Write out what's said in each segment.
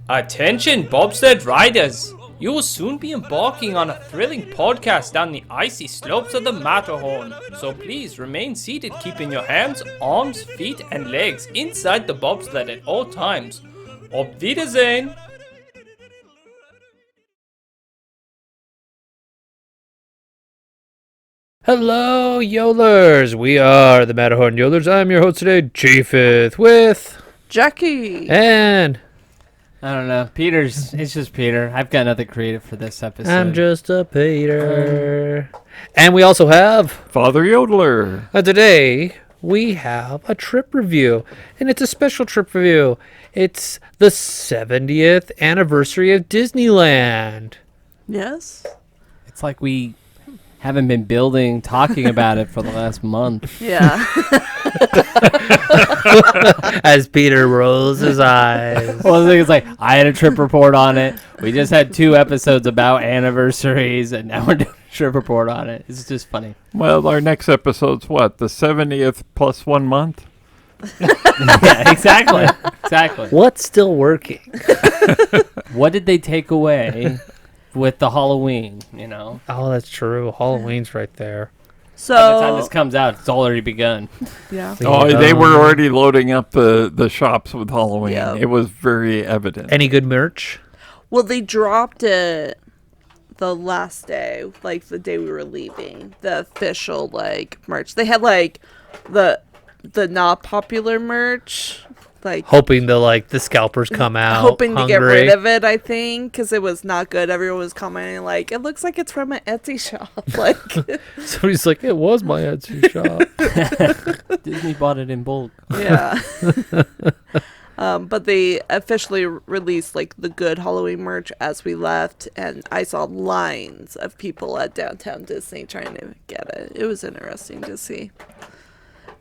Attention bobsled riders! You will soon be embarking on a thrilling podcast down the icy slopes of the Matterhorn. So please remain seated, keeping your hands, arms, feet, and legs inside the bobsled at all times. Auf Wiedersehen! Hello, Yodlers! We are the Matterhorn Yodlers. I'm your host today, Chiefeth, with Jackie. And I don't know. It's just Peter. I've got nothing creative for this episode. I'm just a Peter. And we also have Father Yoddeler. Today we have a trip review, and it's a special trip review. It's the 70th anniversary of Disneyland. Yes. It's like we haven't been talking about it for the last month. Yeah. As Peter rolls his eyes. Well, the thing is, like, I had a trip report on it. We just had 2 episodes about anniversaries, and now we're doing a trip report on it. It's just funny. Well, our next episode's what? The 70th plus 1 month? Yeah, exactly. Exactly. What's still working? What did they take away with the Halloween, you know? Oh, that's true. Halloween's right there. So By the time this comes out, it's already begun. yeah. Oh, they were already loading up the shops with Halloween. Yeah. It was very evident. Any good merch? Well, they dropped it the last day, like the day we were leaving. The official merch. They had the not popular merch. Hoping the scalpers come out. Hoping hungry. to get rid of it, I think, because it was not good. Everyone was commenting it looks like it's from an Etsy shop. Somebody's like, it was my Etsy shop. Disney bought it in bulk. Yeah. But they officially released the good Halloween merch as we left, and I saw lines of people at downtown Disney trying to get it. It was interesting to see.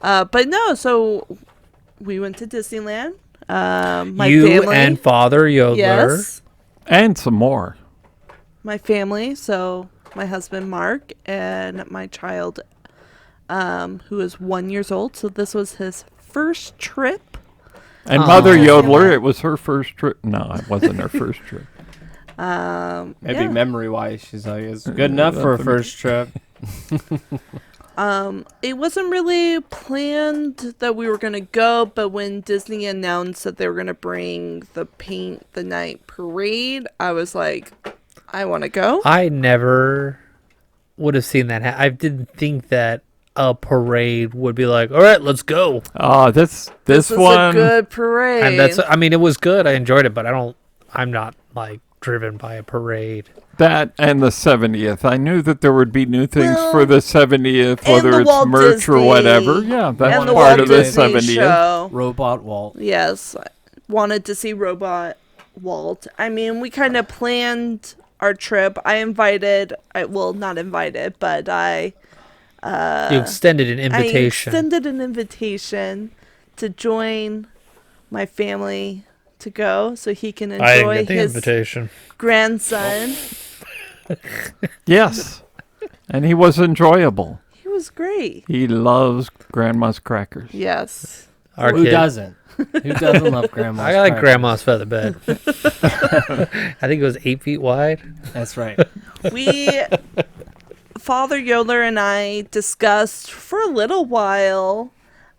But no, so we went to Disneyland. My family and Father Yodler. Yes. And some more. My family, so my husband Mark and my child, who is 1 year old. So this was his first trip. And Mother Yodler, it was her first trip. No, it wasn't her first trip. Maybe memory-wise, she's like, it's good enough for a first trip. It wasn't really planned that we were going to go, but when Disney announced that they were going to bring the Paint the Night parade, I was like, I want to go. I never would have seen that. I didn't think that a parade would be like, all right, let's go. Oh, this was one. a good parade. And it was good. I enjoyed it, but I'm not driven by a parade. That and the 70th. I knew that there would be new things for the 70th, whether it's Walt merch Disney, or whatever. Yeah, that's and the part Walt of the Disney 70th. show. Robot Walt. Yes. Wanted to see Robot Walt. I mean, we kind of planned our trip. I not invited, but You extended an invitation. I extended an invitation to join my family to go so he can enjoy his invitation. grandson. Yes. And he was enjoyable. He was great. He loves grandma's crackers. Yes. Who doesn't? Who doesn't love grandma's I like crackers? grandma's feather bed. I think it was 8 feet wide. That's right. Father Yodler and I discussed for a little while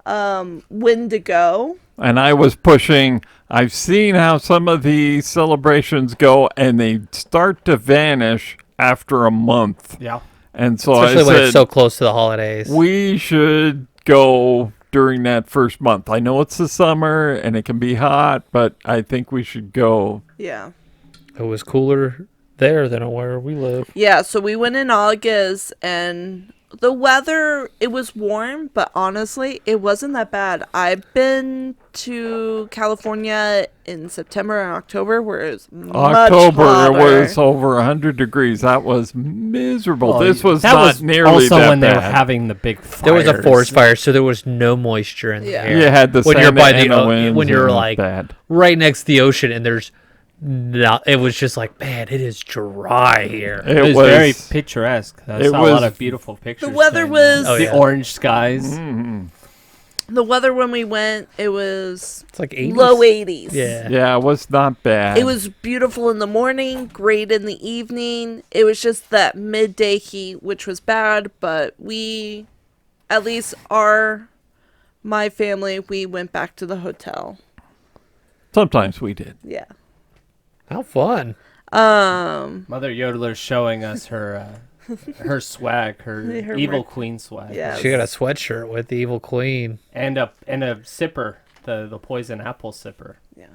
when to go. And I was pushing. I've seen how some of the celebrations go, and they start to vanish after a month. Yeah. And so Especially I when said, it's so close to the holidays. we should go during that first month. I know it's the summer, and it can be hot, but I think we should go. Yeah. It was cooler there than where we live. Yeah, so we went in August, and the weather, it was warm, but honestly, it wasn't that bad. I've been to California in September and October, where it was much October hotter. was over 100 degrees. That was miserable. This was that not was nearly also that when bad. they were having the big fires. There was a forest fire, so there was no moisture in the Yeah. air. You had the when you're Santa by the Ana winds when you're and like bad. right next to the ocean, and there's not. It was just like, man, it is dry here. It was very picturesque. I saw a lot of beautiful pictures. The weather there. was- Oh, the yeah. orange skies. Mhm. The weather when we went, it was It's like 80s. low 80s. Yeah. Yeah, it was not bad. It was beautiful in the morning, great in the evening. It was just that midday heat, which was bad, but we, at least my family, we went back to the hotel. Sometimes we did. Yeah. How fun. Mother Yoddeler's showing us her her swag, her evil merch. queen swag. Yeah. She got a sweatshirt with the evil queen. And a sipper, the poison apple sipper. Yeah.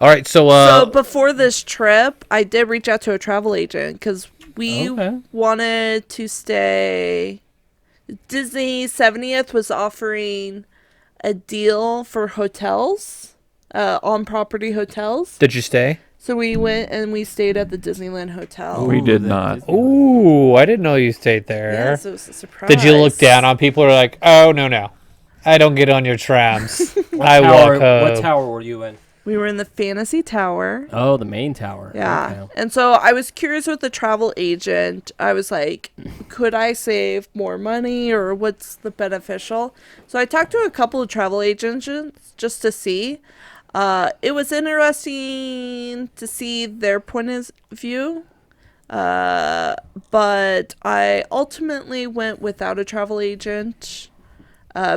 All right, so So before this trip, I did reach out to a travel agent because we Okay. wanted to stay. Disney 70th was offering a deal for hotels, on-property hotels. did you stay? So we went and we stayed at the Disneyland Hotel. We did the not. Disney- Ooh, I didn't know you stayed there. Yes, it was a surprise. Did you look down on people who are like, oh, no. I don't get on your trams. I Tower- walk home. What tower were you in? We were in the Fantasy Tower. Oh, the main tower. Yeah. Okay. And so I was curious with the travel agent. I was like, could I save more money or what's the beneficial? So I talked to a couple of travel agents just to see. It was interesting to see their point of view. But I ultimately went without a travel agent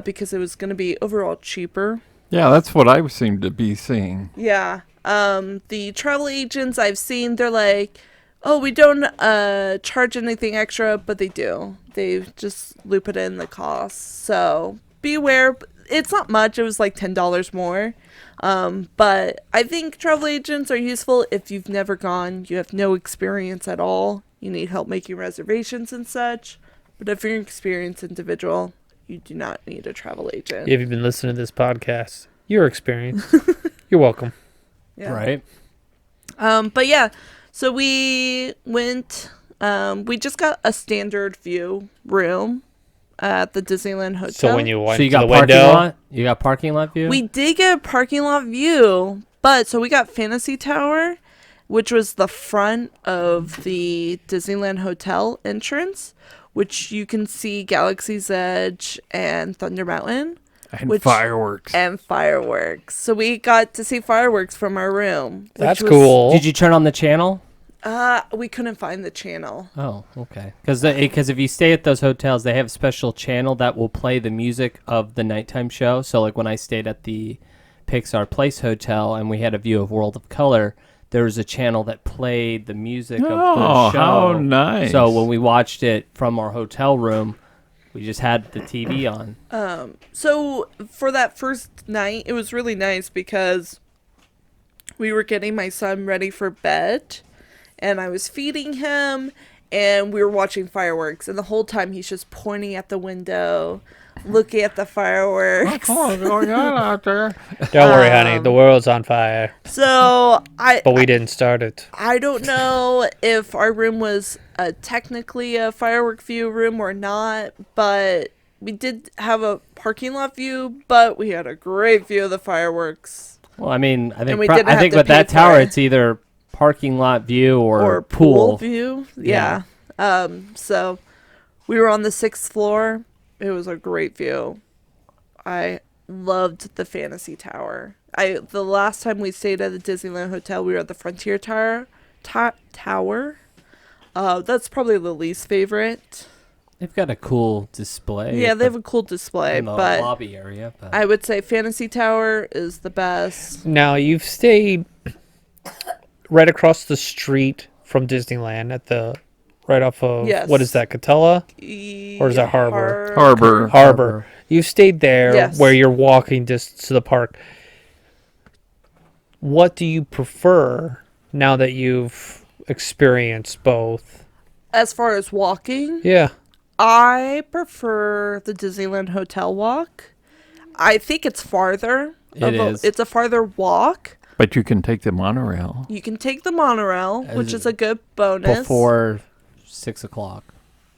because it was going to be overall cheaper. Yeah, that's what I seem to be seeing. Yeah. The travel agents I've seen, they're like, oh, we don't charge anything extra, but they do. They just loop it in the cost. So be aware. It's not much. It was like $10 more. But I think travel agents are useful if you've never gone, you have no experience at all, you need help making reservations and such. But if you're an experienced individual, you do not need a travel agent. If you've been listening to this podcast, you're experienced. You're welcome. Yeah. Right. But yeah, so we went, we just got a standard view room at the Disneyland Hotel. So when you went So you to the got parking window, lot? You got parking lot view? We did get a parking lot view, but so we got Fantasy Tower, which was the front of the Disneyland Hotel entrance, which you can see Galaxy's Edge and Thunder Mountain. And fireworks. And fireworks. So we got to see fireworks from our room. that's which was- cool. Did you turn on the channel? We couldn't find the channel. Oh, okay. Because if you stay at those hotels, they have a special channel that will play the music of the nighttime show. So like when I stayed at the Pixar Place Hotel and we had a view of World of Color, there was a channel that played the music of the show. How nice. So when we watched it from our hotel room, we just had the TV on. So for that first night, it was really nice because we were getting my son ready for bed and I was feeding him and we were watching fireworks. And the whole time he's just pointing at the window, looking at the fireworks. What's going on out there? Don't worry, honey. The world's on fire. So But we didn't start it. I don't know if our room was technically a firework view room or not, but we did have a parking lot view, but we had a great view of the fireworks. Well, I mean, I think we didn't have to with pay that for tower, it. it's either parking lot view or pool pool. view. Yeah. Yeah. So we were on the 6th floor. It was a great view. I loved the Fantasy Tower. The last time we stayed at the Disneyland Hotel, we were at the Frontier Tower. That's probably the least favorite. They've got a cool display. Yeah, at they have a cool display, in the but lobby area. But I would say Fantasy Tower is the best. Now, you've stayed right across the street from Disneyland at the right off of, Yes. what is that, Catella? Or is that Harbor? Harbor. Harbor. You've stayed there Yes. where you're walking just to the park. What do you prefer now that you've experienced both? As far as walking, Yeah. I prefer the Disneyland Hotel walk. I think it's farther. It is. It's a farther walk. But you can take the monorail. You can take the monorail, which is a good bonus. before 6 o'clock,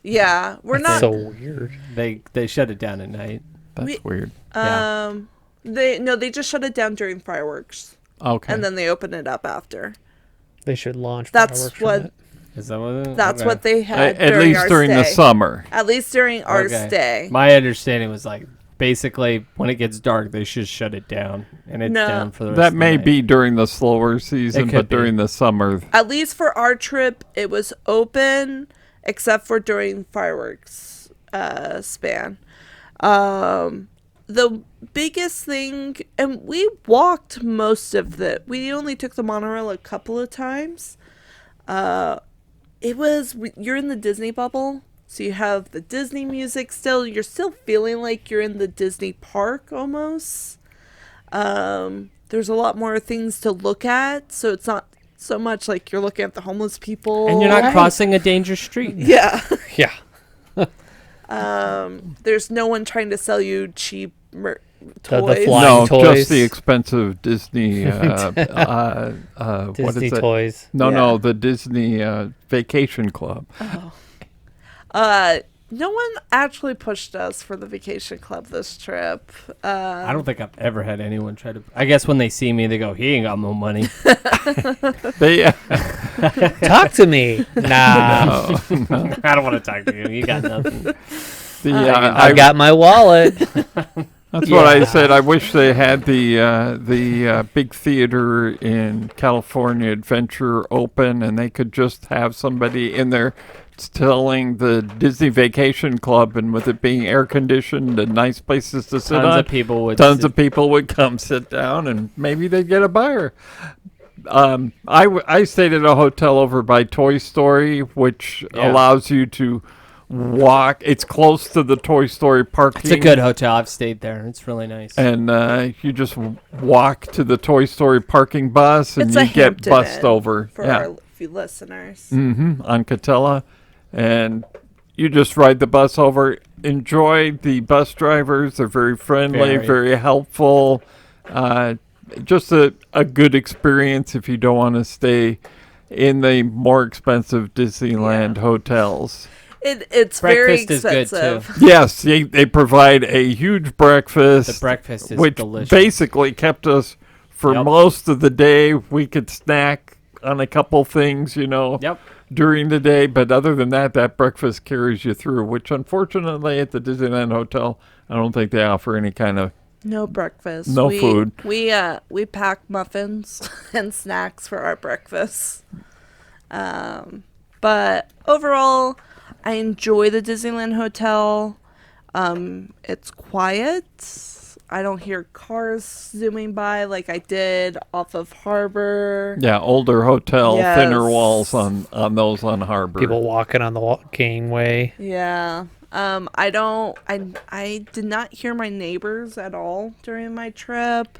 Yeah, we're That's not. so weird. they shut it down at night. That's weird. yeah. They just shut it down during fireworks, Okay. and then they open it up after. They should launch That's fireworks from what it. Is that what? That's Okay. what they had At during least our during the stay. summer. At least during our Okay. stay. My understanding was like basically when it gets dark, they should shut it down, and it's No. down for the rest That of the may night. be during the slower season, could but be. during the summer, At least for our trip, it was open except for during fireworks span. The biggest thing, and we walked most of we only took the monorail a couple of times. You're in the Disney bubble, so you have the Disney music still. You're still feeling like you're in the Disney park almost. There's a lot more things to look at, so it's not so much like you're looking at the homeless people. And you're not Right. crossing a dangerous street. Yeah. Yeah. There's no one trying to sell you cheap The toys. flying no, toys. just the expensive Disney. What Disney is it? toys. No, Yeah. the Disney Vacation Club. No one actually pushed us for the vacation club this trip. I don't think I've ever had anyone try to. I guess when they see me, they go, "He ain't got no money." They, Talk to me. Nah. I don't want to talk to you. You got nothing. I got my wallet. That's what I Yeah. said. I wish they had the big theater in California Adventure open, and they could just have somebody in there telling the Disney Vacation Club, and with it being air conditioned and nice places to sit Tons on, of people would. tons of people would come sit down, and maybe they'd get a buyer. I stayed at a hotel over by Toy Story, which Yeah. allows you to walk. It's close to the Toy Story parking. It's a good hotel. I've stayed there. It's really nice. And you just walk to the Toy Story parking bus, and It's you a get Hampton bussed Inn over. for Yeah. our few listeners. On Catella, and you just ride the bus over. Enjoy the bus drivers; they're very friendly, Very. very helpful. Just a good experience if you don't want to stay in the more expensive Disneyland hotels. It's very Breakfast is good, expensive. too. Yes, they provide a huge breakfast. The breakfast is which delicious. basically kept us for Yep. most of the day. We could snack on a couple things, Yep. during the day, but other than that, that breakfast carries you through, which unfortunately at the Disneyland Hotel, I don't think they offer any kind of. No breakfast. No food. We pack muffins and snacks for our breakfast. But overall, I enjoy the Disneyland Hotel. It's quiet. I don't hear cars zooming by like I did off of Harbor. Yeah, older hotel, thinner Yes. walls on those on Harbor. People walking on the gangway. Yeah. I did not hear my neighbors at all during my trip.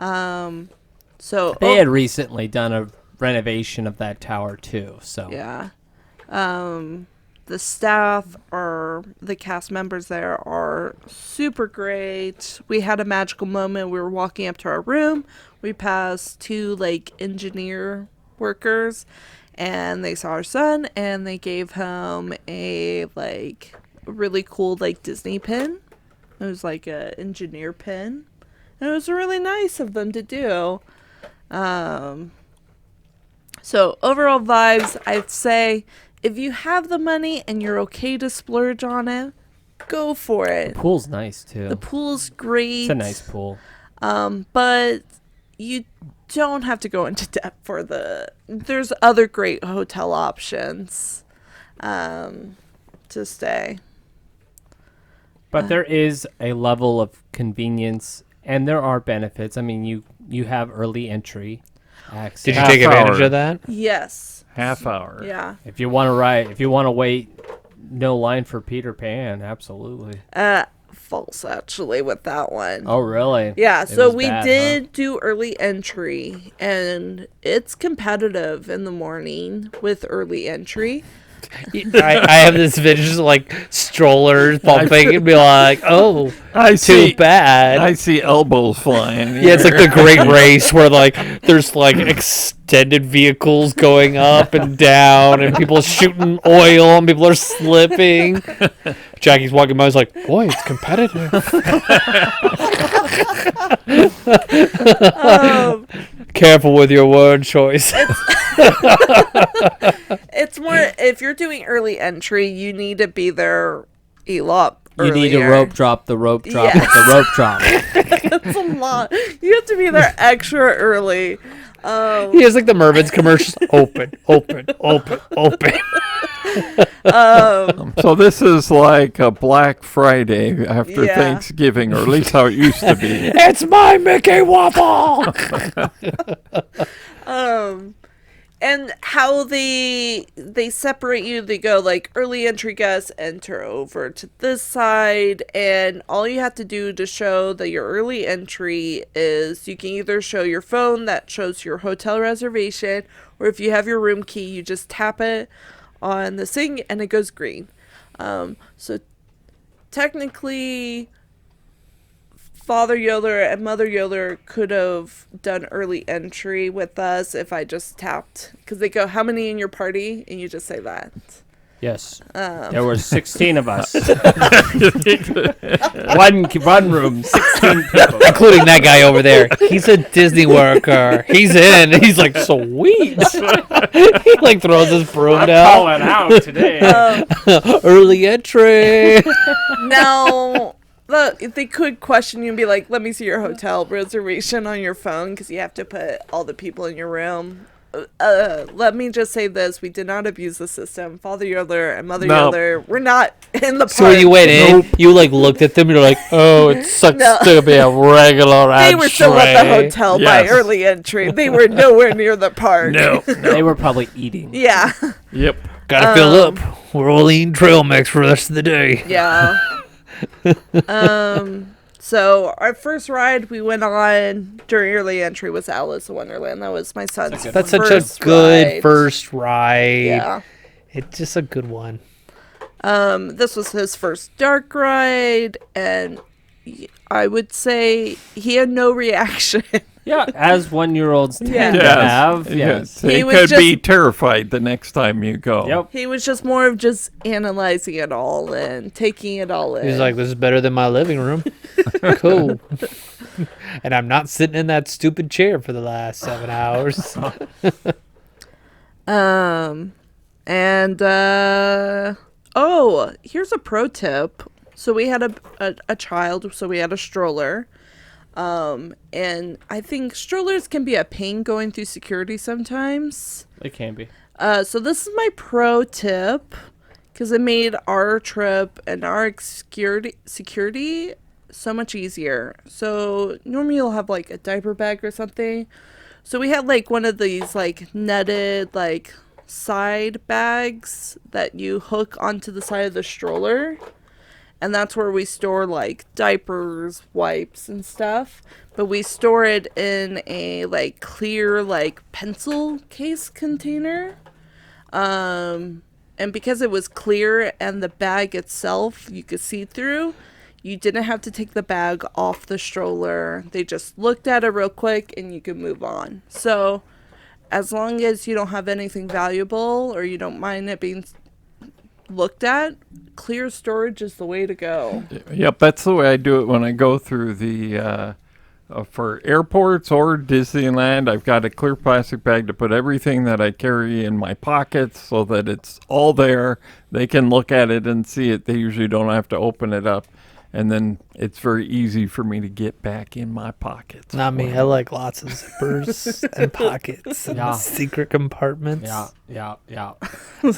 So They had recently done a renovation of that tower too. So yeah. The staff or the cast members there are super great. We had a magical moment. We were walking up to our room. We passed two engineer workers, and they saw our son, and they gave him a really cool Disney pin. It was like a engineer pin. And it was really nice of them to do. So overall vibes, I'd say if you have the money and you're okay to splurge on it, go for it. pool's nice too. The pool's great. It's a nice pool. But you don't have to go into debt for there's other great hotel options to stay. But there is a level of convenience, and there are benefits. I mean, you have early entry access. Did you Half take advantage hour. of that? Yes. half hour. Yeah. If you want to wait, no line for Peter Pan, absolutely. False actually with that one. Oh, really? Yeah, It so was we bad, did do early entry, and it's competitive in the morning with early entry. I have this vision of strollers bumping and be like, oh, I too see. bad. I see elbows flying. Yeah, it's like the great race where there's extended vehicles going up and down and people shooting oil and people are slipping. Jackie's walking by, he's like, boy, it's competitive. Careful with your word choice. It's It's more if you're doing early entry, you need to be there a lot You earlier. need to rope drop the rope drop Yes. with the rope drop. It's a lot. You have to be there extra early. He has like the Mervin's commercials. Open, open, open, open. So this is like a Black Friday after Yeah. Thanksgiving, or at least how it used to be. It's my Mickey Waffle. And how they separate you, they go like early entry guests enter over to this side, and all you have to do to show that your early entry is you can either show your phone that shows your hotel reservation, or if you have your room key, you just tap it on the thing and it goes green. So technically Father Yoddeler and Mother Yoddeler could have done early entry with us if I just tapped, because they go, how many in your party? And you just say that. Yes. There were 16 of us. one room, 16 people. Including that guy over there. He's a Disney worker. He's in. He's like, sweet. He like throws his broom down. Calling out today. Early entry. Now, they could question you and be like, let me see your hotel reservation on your phone, because you have to put all the people in your room. Let me just say this. We did not abuse the system. Father Yoddeler and Mother Yoddeler were not in the park. So when you went in, you like looked at them and you're like, oh, it sucks to be a regular They entry. were still at the hotel by Yes. early entry. They were nowhere near the park. No. They were probably eating. Yeah. Yep. Gotta fill up. We're all eating trail mix for the rest of the day. Yeah. So our first ride we went on during early entry was Alice in Wonderland. That was my son's That's first such a good ride. first ride. Yeah. It's just a good one. This was his first dark ride, and I would say he had no reaction. Yeah, as 1-year-olds tend Yeah. to Yes. have. Yes. He He was could be just- terrified the next time you go. Yep. He was just more of just analyzing it all and taking it all in. He's like, this is better than my living room. Cool. And I'm not sitting in that stupid chair for the last 7 hours. Here's a pro tip. So we had a child, so we had a stroller. And I think strollers can be a pain going through security sometimes. It can be. So this is my pro tip, because it made our trip and our security so much easier. So normally you'll have like a diaper bag or something. So we had like one of these like netted like side bags that you hook onto the side of the stroller. And that's where we store like diapers, wipes, and stuff. But we store it in a like clear like pencil case container. And because it was clear and the bag itself you could see through, you didn't have to take the bag off the stroller. They just looked at it real quick and you could move on. So as long as you don't have anything valuable or you don't mind it being looked at, clear storage is the way to go. Yep, that's the way I do it when I go through the for airports or Disneyland. I've got a clear plastic bag to put everything that I carry in my pockets so that it's all there. They can look at it and see it. They usually don't have to open it up. And then it's very easy for me to get back in my pockets. Not me. I like lots of zippers and pockets and Yeah. secret compartments. Yeah.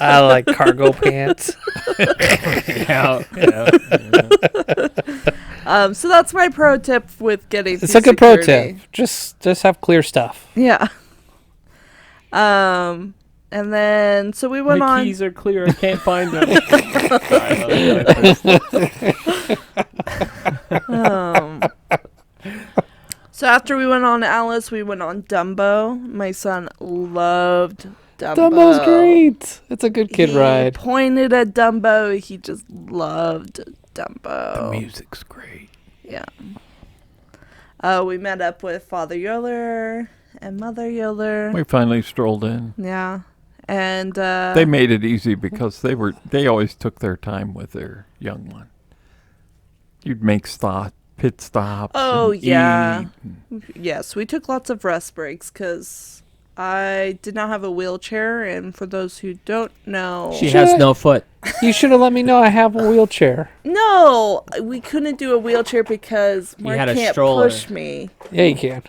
I like cargo pants. Yeah. So that's my pro tip with getting It's through like a pro security. tip. Just have clear stuff. Yeah. And then so we went My on. keys are clear. I can't find them. So after we went on Alice, we went on Dumbo. My son loved Dumbo. Dumbo's great. It's a good kid He ride. pointed at Dumbo. He just loved Dumbo. The music's great. Yeah. We met up with Father Yoddeler and Mother Yoddeler. We finally strolled in. Yeah. And They made it easy because they always took their time with their young one. You'd make pit stops. Oh, and yeah. eat. yes, we took lots of rest breaks because I did not have a wheelchair, and for those who don't know, She has no foot. You should have let me know I have a wheelchair. no, we couldn't do a wheelchair because Mark had a can't stroller. push me. Yeah, you can.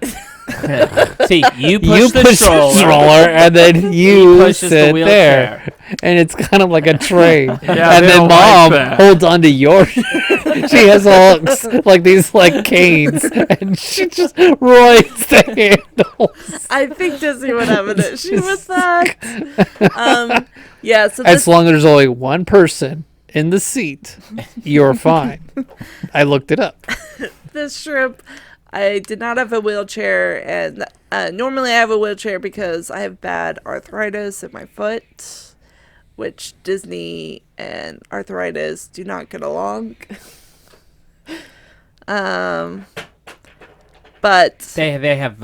See, you push You the push stroller. the stroller, and then He you pushes the sit there. wheelchair. And it's kind of like a train. Yeah, and they then don't like Mom that. holds onto your. She has all like these like canes, and she just rides the handles. I think Disney would have an issue with that. Yeah, so As long as there's only one person in the seat, you're fine. I looked it up. this trip, I did not have a wheelchair, and normally I have a wheelchair because I have bad arthritis in my foot, which Disney and arthritis do not get along. But They have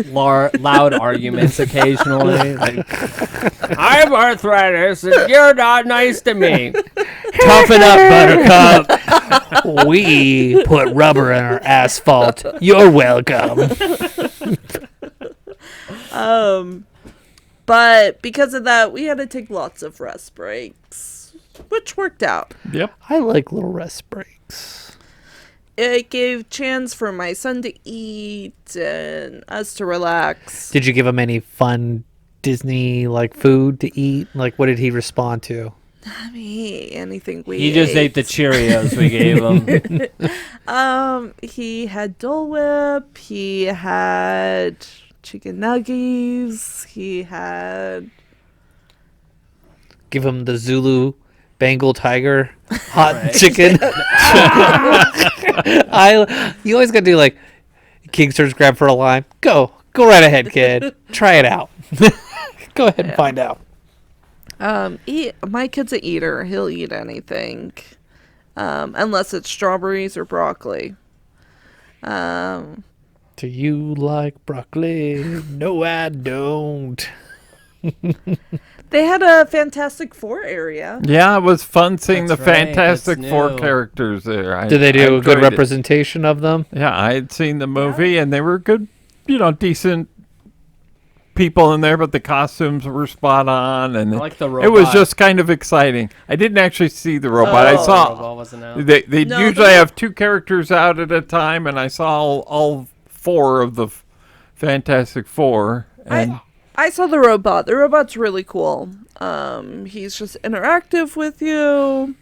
loud arguments occasionally. Like, I have arthritis and you're not nice to me. Toughen up, Buttercup. We put rubber in our asphalt. You're welcome. but because of that, we had to take lots of rest breaks, which worked out. Yep. I like little rest breaks. It gave chance for my son to eat and us to relax. Did you give him any fun Disney like food to eat? Like, what did he respond to? I mean, anything we He just ate the Cheerios we gave him. He had Dole Whip. He had chicken nuggets. He had... Give him the Zulu Bengal tiger hot chicken. You always gotta do like Kingsters grab for a lime. Go right ahead, kid. Try it out. Go ahead and find out. My kid's an eater. He'll eat anything, unless it's strawberries or broccoli. Do you like broccoli? No, I don't. They had a Fantastic Four area. Yeah, it was fun seeing That's the right, Fantastic that's Four new. characters there. Did they I do a good enjoyed it. representation of them? Yeah, I had seen the movie, and they were good, decent people in there, but the costumes were spot on, and I like the it was robot. just kind of exciting. I didn't actually see the robot. I Oh. saw Robot wasn't out. they No, usually the- have two characters out at a time, and I saw all four of the Fantastic Four. And I saw the robot. The robot's really cool. He's just interactive with you.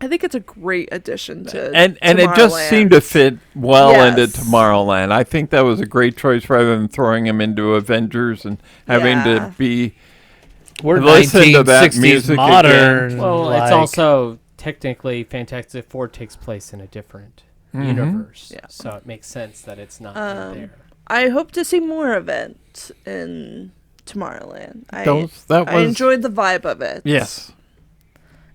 I think it's a great addition to and it just Tomorrowland. seemed to fit well into Yes. Tomorrowland. I think that was a great choice rather than throwing him into Avengers and having Yeah. to be. We're Listen to that 1960s music modern. Well, it's like- also technically Fantastic Four takes place in a different universe, Yeah. so it makes sense that it's not there. I hope to see more of it in Tomorrowland. I enjoyed the vibe of it. Yes.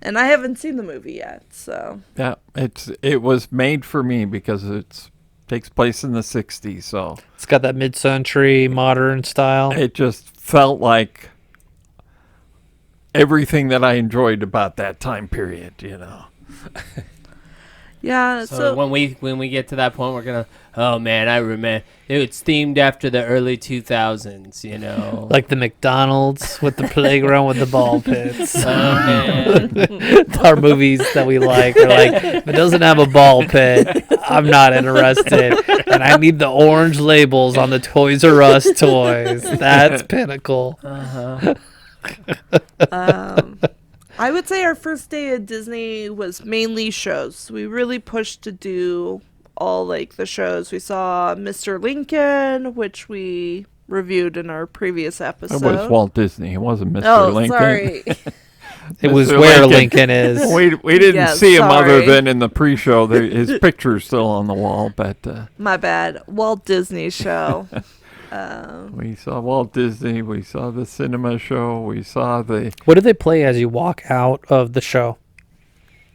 And I haven't seen the movie yet, so Yeah, it was made for me because it takes place in the 60s, so It's got that mid-century modern style. it just felt like everything that I enjoyed about that time period, yeah. So when we get to that point, we're gonna. Oh man, I remember. It's themed after the early 2000s. Like the McDonald's with the playground with the ball pits. Oh man. Our movies that we like are like, if it doesn't have a ball pit, I'm not interested. And I need the orange labels on the Toys R Us toys. That's pinnacle. I would say our first day at Disney was mainly shows. We really pushed to do all like the shows. We saw Mr. Lincoln, which we reviewed in our previous episode. It was Walt Disney. It wasn't Mr. Oh, Lincoln. sorry. It was Mr. where Lincoln. Lincoln is. We didn't Yeah, see him other sorry. than in the pre-show. His picture's still on the wall, but My bad. Walt Disney show. we saw Walt Disney. We saw the cinema show. We saw the... What do they play as you walk out of the show?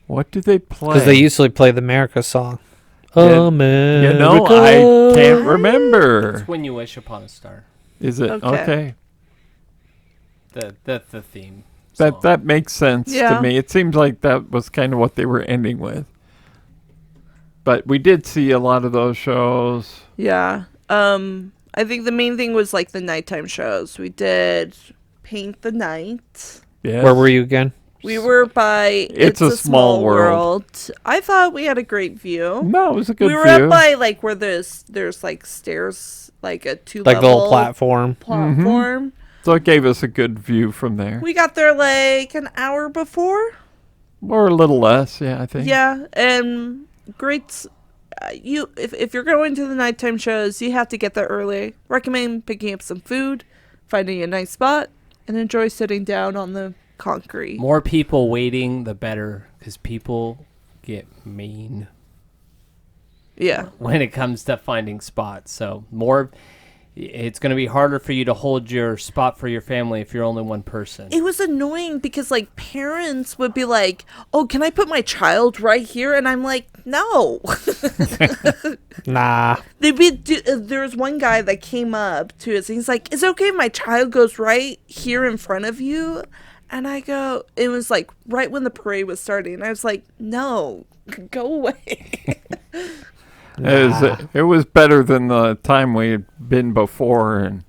What did they play? Because they usually play the America song. Yeah, America. I can't remember. It's When You Wish Upon a Star. Is it? Okay. Okay. The theme. song. That makes sense Yeah. to me. It seems like that was kind of what they were ending with. But we did see a lot of those shows. Yeah. I think the main thing was like the nighttime shows. We did Paint the Night. Yes. Where were you again? We were by It's a Small World. I thought we had a great view. No, it was a good We were view. up by like where there's like stairs, like a two Like the level little platform. platform. So it gave us a good view from there. We got there like an hour before. Or a little less, yeah, I think. Yeah, and great. If you're going to the nighttime shows, you have to get there early. Recommend picking up some food, finding a nice spot, and enjoy sitting down on the concrete. More people waiting, the better, because people get mean Yeah. when it comes to finding spots. So it's going to be harder for you to hold your spot for your family if you're only one person. It was annoying because like parents would be like, "Oh, can I put my child right here?" And I'm like, "No." Nah. There was one guy that came up to us and he's like, "Is it okay if my child goes right here in front of you?" And I go, it was like right when the parade was starting. And I was like, "No, go away." It was better than the time we had been before,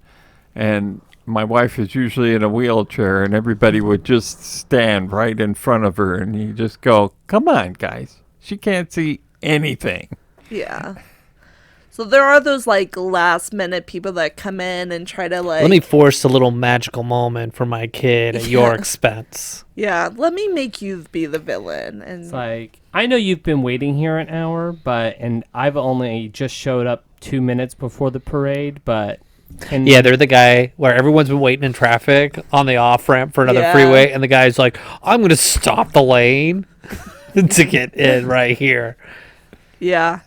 and my wife is usually in a wheelchair, and everybody would just stand right in front of her, and you just go, "Come on, guys, she can't see anything." Yeah. So there are those like last minute people that come in and try to like, Let me force a little magical moment for my kid at your expense. yeah, let me make you be the villain. And It's like, I know you've been waiting here an hour, and I've only just showed up 2 minutes before the parade, but... Yeah, they're the guy where everyone's been waiting in traffic on the off-ramp for another Yeah. freeway, and the guy's like, I'm going to stop the lane to get in right here. yeah.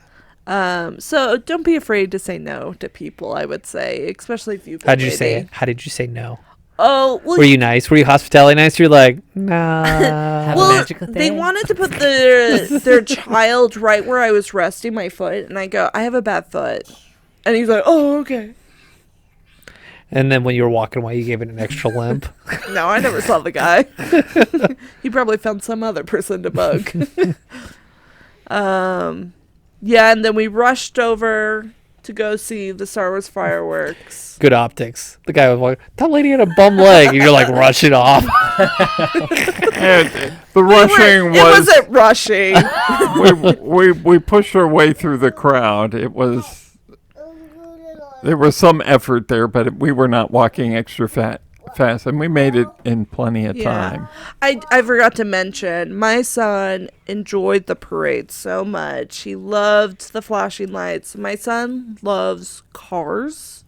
So don't be afraid to say no to people, I would say, especially if you've been How did you say waiting. it? How did you say no? Oh, well, Were you nice? Were you hospitality nice? You're like, nah. Have a well, magical they thing. wanted to put their child right where I was resting my foot, and I go, I have a bad foot. And he's like, oh, okay. And then when you were walking away, you gave it an extra limp. No, I never saw the guy. He probably found some other person to bug. Yeah, and then we rushed over to go see the Star Wars fireworks. Good optics. The guy was like, that lady had a bum leg. And you're like, rushing off. And the rushing It wasn't rushing. we pushed our way through the crowd. There was some effort there, but we were not walking extra fast, and we made it in plenty of time. I forgot to mention, my son enjoyed the parade so much. He loved the flashing lights. My son loves cars,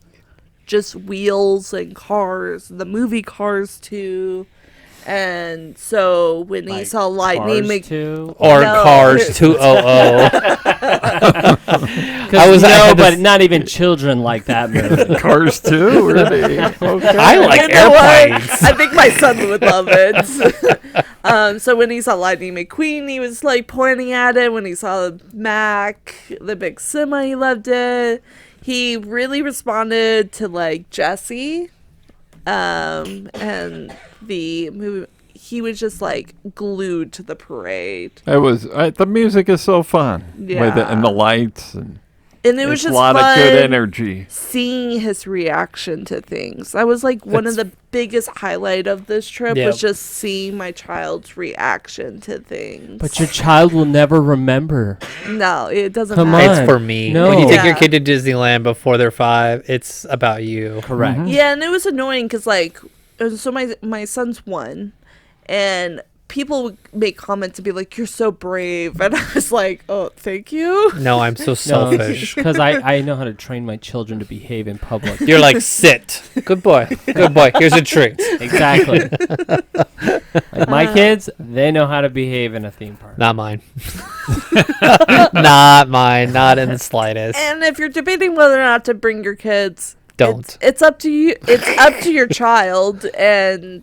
just wheels and cars, the movie Cars too. And so when he Like saw Lightning Cars 2? Or No. Cars 200. But not even children like that movie. Cars too, really? Okay. I like You know what? airplanes. I think my son would love it. So when he saw Lightning McQueen, he was like pointing at it. When he saw the Mac, the big semi, he loved it. He really responded to like Jessie, and the movie. He was just like glued to the parade. It was the music is so fun with it, and the lights, and And it was it's just a lot fun of good energy. seeing his reaction to things. That was like one of the biggest highlight of this trip Yep. was just seeing my child's reaction to things. But your child will never remember. No, it doesn't Come matter. It's on. for me. No. When you take your Yeah. kid to Disneyland before they're 5, it's about you. Correct. Yeah, and it was annoying because like, so my son's 1, and people would make comments and be like, "You're so brave," and I was like, "Oh, thank you." No, I'm so selfish. Because I know how to train my children to behave in public. You're like, sit. Good boy. Good boy. Here's a treat. Exactly. Like my kids, they know how to behave in a theme park. Not mine. Not mine. Not in the slightest. And if you're debating whether or not to bring your kids, Don't. It's up to you. It's up to your child and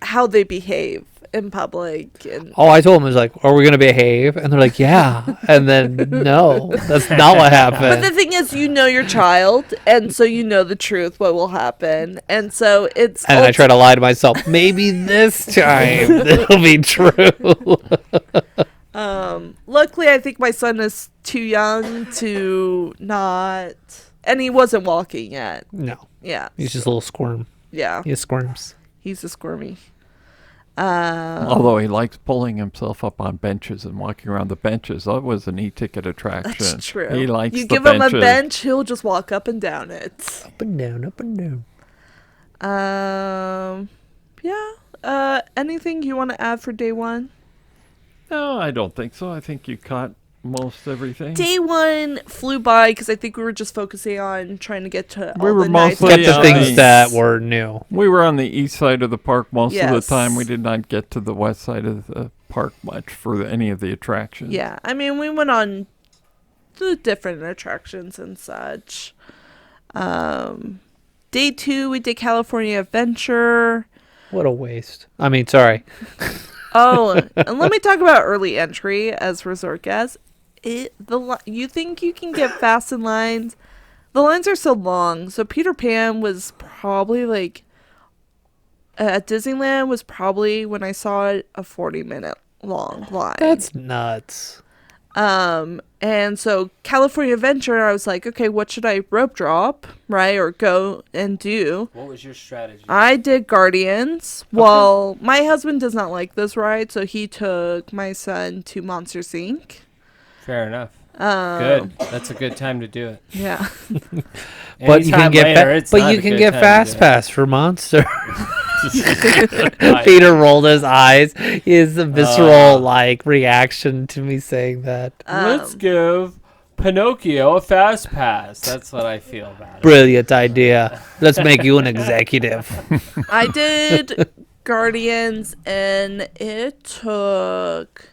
how they behave in public. And All I told them was like, are we going to behave? And they're like, yeah. And then, no, that's not what but the happened. thing is, you know your child, and so you know the truth, what will happen, and so it's. And I try to lie to myself. Maybe this time it'll be true. Luckily, I think my son is too young to not and he wasn't walking yet. No, Yeah. he's just a little squirm. Yeah. He squirms. He's a squirmy. Although he likes pulling himself up on benches and walking around the benches. That was an e-ticket attraction. That's true. He likes you the give him a benches. bench, he'll just walk up and down it. Up and down, up and down. Yeah. Anything you want to add for day one? No, I don't think so. I think you caught most everything. Day one flew by because I think we were just focusing on trying to get to We all were the mostly Get nice the on things the- that were new. We were on the east side of the park most of the Yes. time. We did not get to the west side of the park much for any of the attractions. Yeah, I mean, we went on the different attractions and such. Day two, we did California Adventure. What a waste. I mean, sorry. Oh, and let me talk about early entry as resort guests. You think you can get fast in lines? The lines are so long. So Peter Pan was probably like at Disneyland was probably when I saw it a 40-minute long line. That's nuts. And so California Adventure, I was like, okay, what should I rope drop, right, or go and do? What was your strategy? I did Guardians. Well, my husband does not like this ride, so he took my son to Monsters Inc. Fair enough. Good. That's a good time to do it. Yeah. But you can Anytime get later, it's not a good time to Fast do it. Pass for Monster. Right. Peter rolled his eyes. His visceral reaction to me saying that. Let's give Pinocchio a fast pass. That's what I feel about it. Brilliant idea. Let's make you an executive. I did Guardians, and it took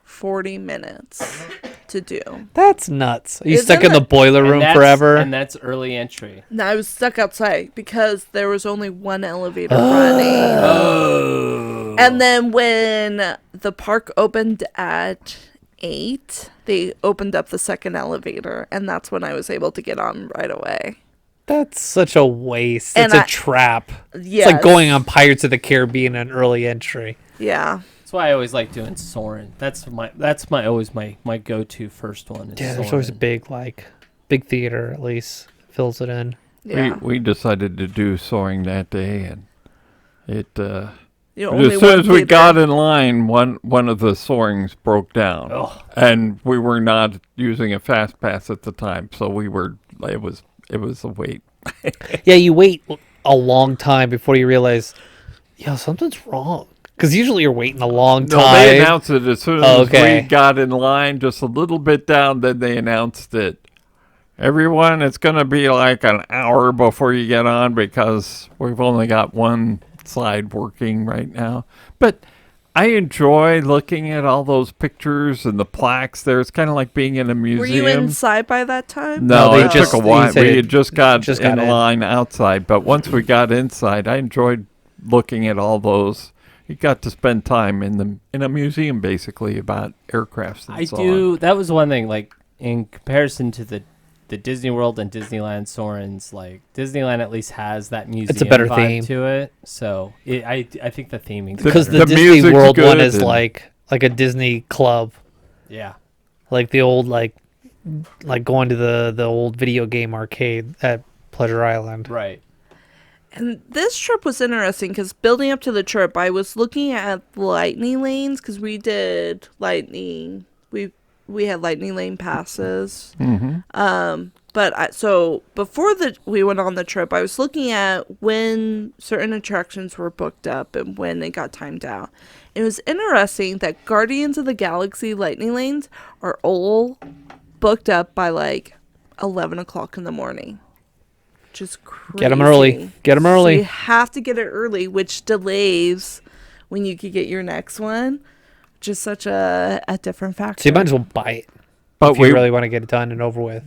40 minutes to do. That's nuts. Are you Isn't stuck in the it- boiler And room that's- forever? And that's early entry. Now, I was stuck outside because there was only one elevator running. Oh. And then when the park opened at 8, they opened up the second elevator, and that's when I was able to get on right away. That's such a waste. And It's a trap. Yes. It's like going on Pirates of the Caribbean an early entry. Yeah. That's why I always like doing Soarin'. That's always my go-to first one. Is Yeah, there's always a Soarin'. big theater at least fills it in. Yeah. We decided to do soaring that day, and it You know, only as soon one as we theater. got in line, one of the soarings broke down, Ugh. and we were not using a fast pass at the time, so we were. It was a wait. Yeah, you wait a long time before you realize, something's wrong. Because usually you're waiting a long time. No, they announced it as soon as Okay. we got in line, just a little bit down. Then they announced it. Everyone, it's going to be like an hour before you get on because we've only got one slide working right now. But I enjoy looking at all those pictures and the plaques there. It's kind of like being in a museum. Were you inside by that time? No, No, they it just- took a while. he said We it had just got in in. line outside. But once we got inside, I enjoyed looking at all those. You got to spend time in a museum, basically, about aircrafts and I so do. on. That was one thing. Like in comparison to the Disney World and Disneyland Soarin's, like Disneyland at least has that museum better vibe theme. to it. So I think the theming Because the The Disney music's World one good is and- like a Disney club. yeah. Like the old like going to the old video game arcade at Pleasure Island. Right. And this trip was interesting because building up to the trip, I was looking at lightning lanes because we did lightning. We had lightning lane passes. So before we went on the trip, I was looking at when certain attractions were booked up and when it got timed out. It was interesting that Guardians of the Galaxy lightning lanes are all booked up by like 11 o'clock in the morning. Just crazy. Get 'em early. Get 'em So early. you have to get it early, which delays when you could get your next one. Just such a different factor. So you might as well buy it But if you really want to get it done and over with.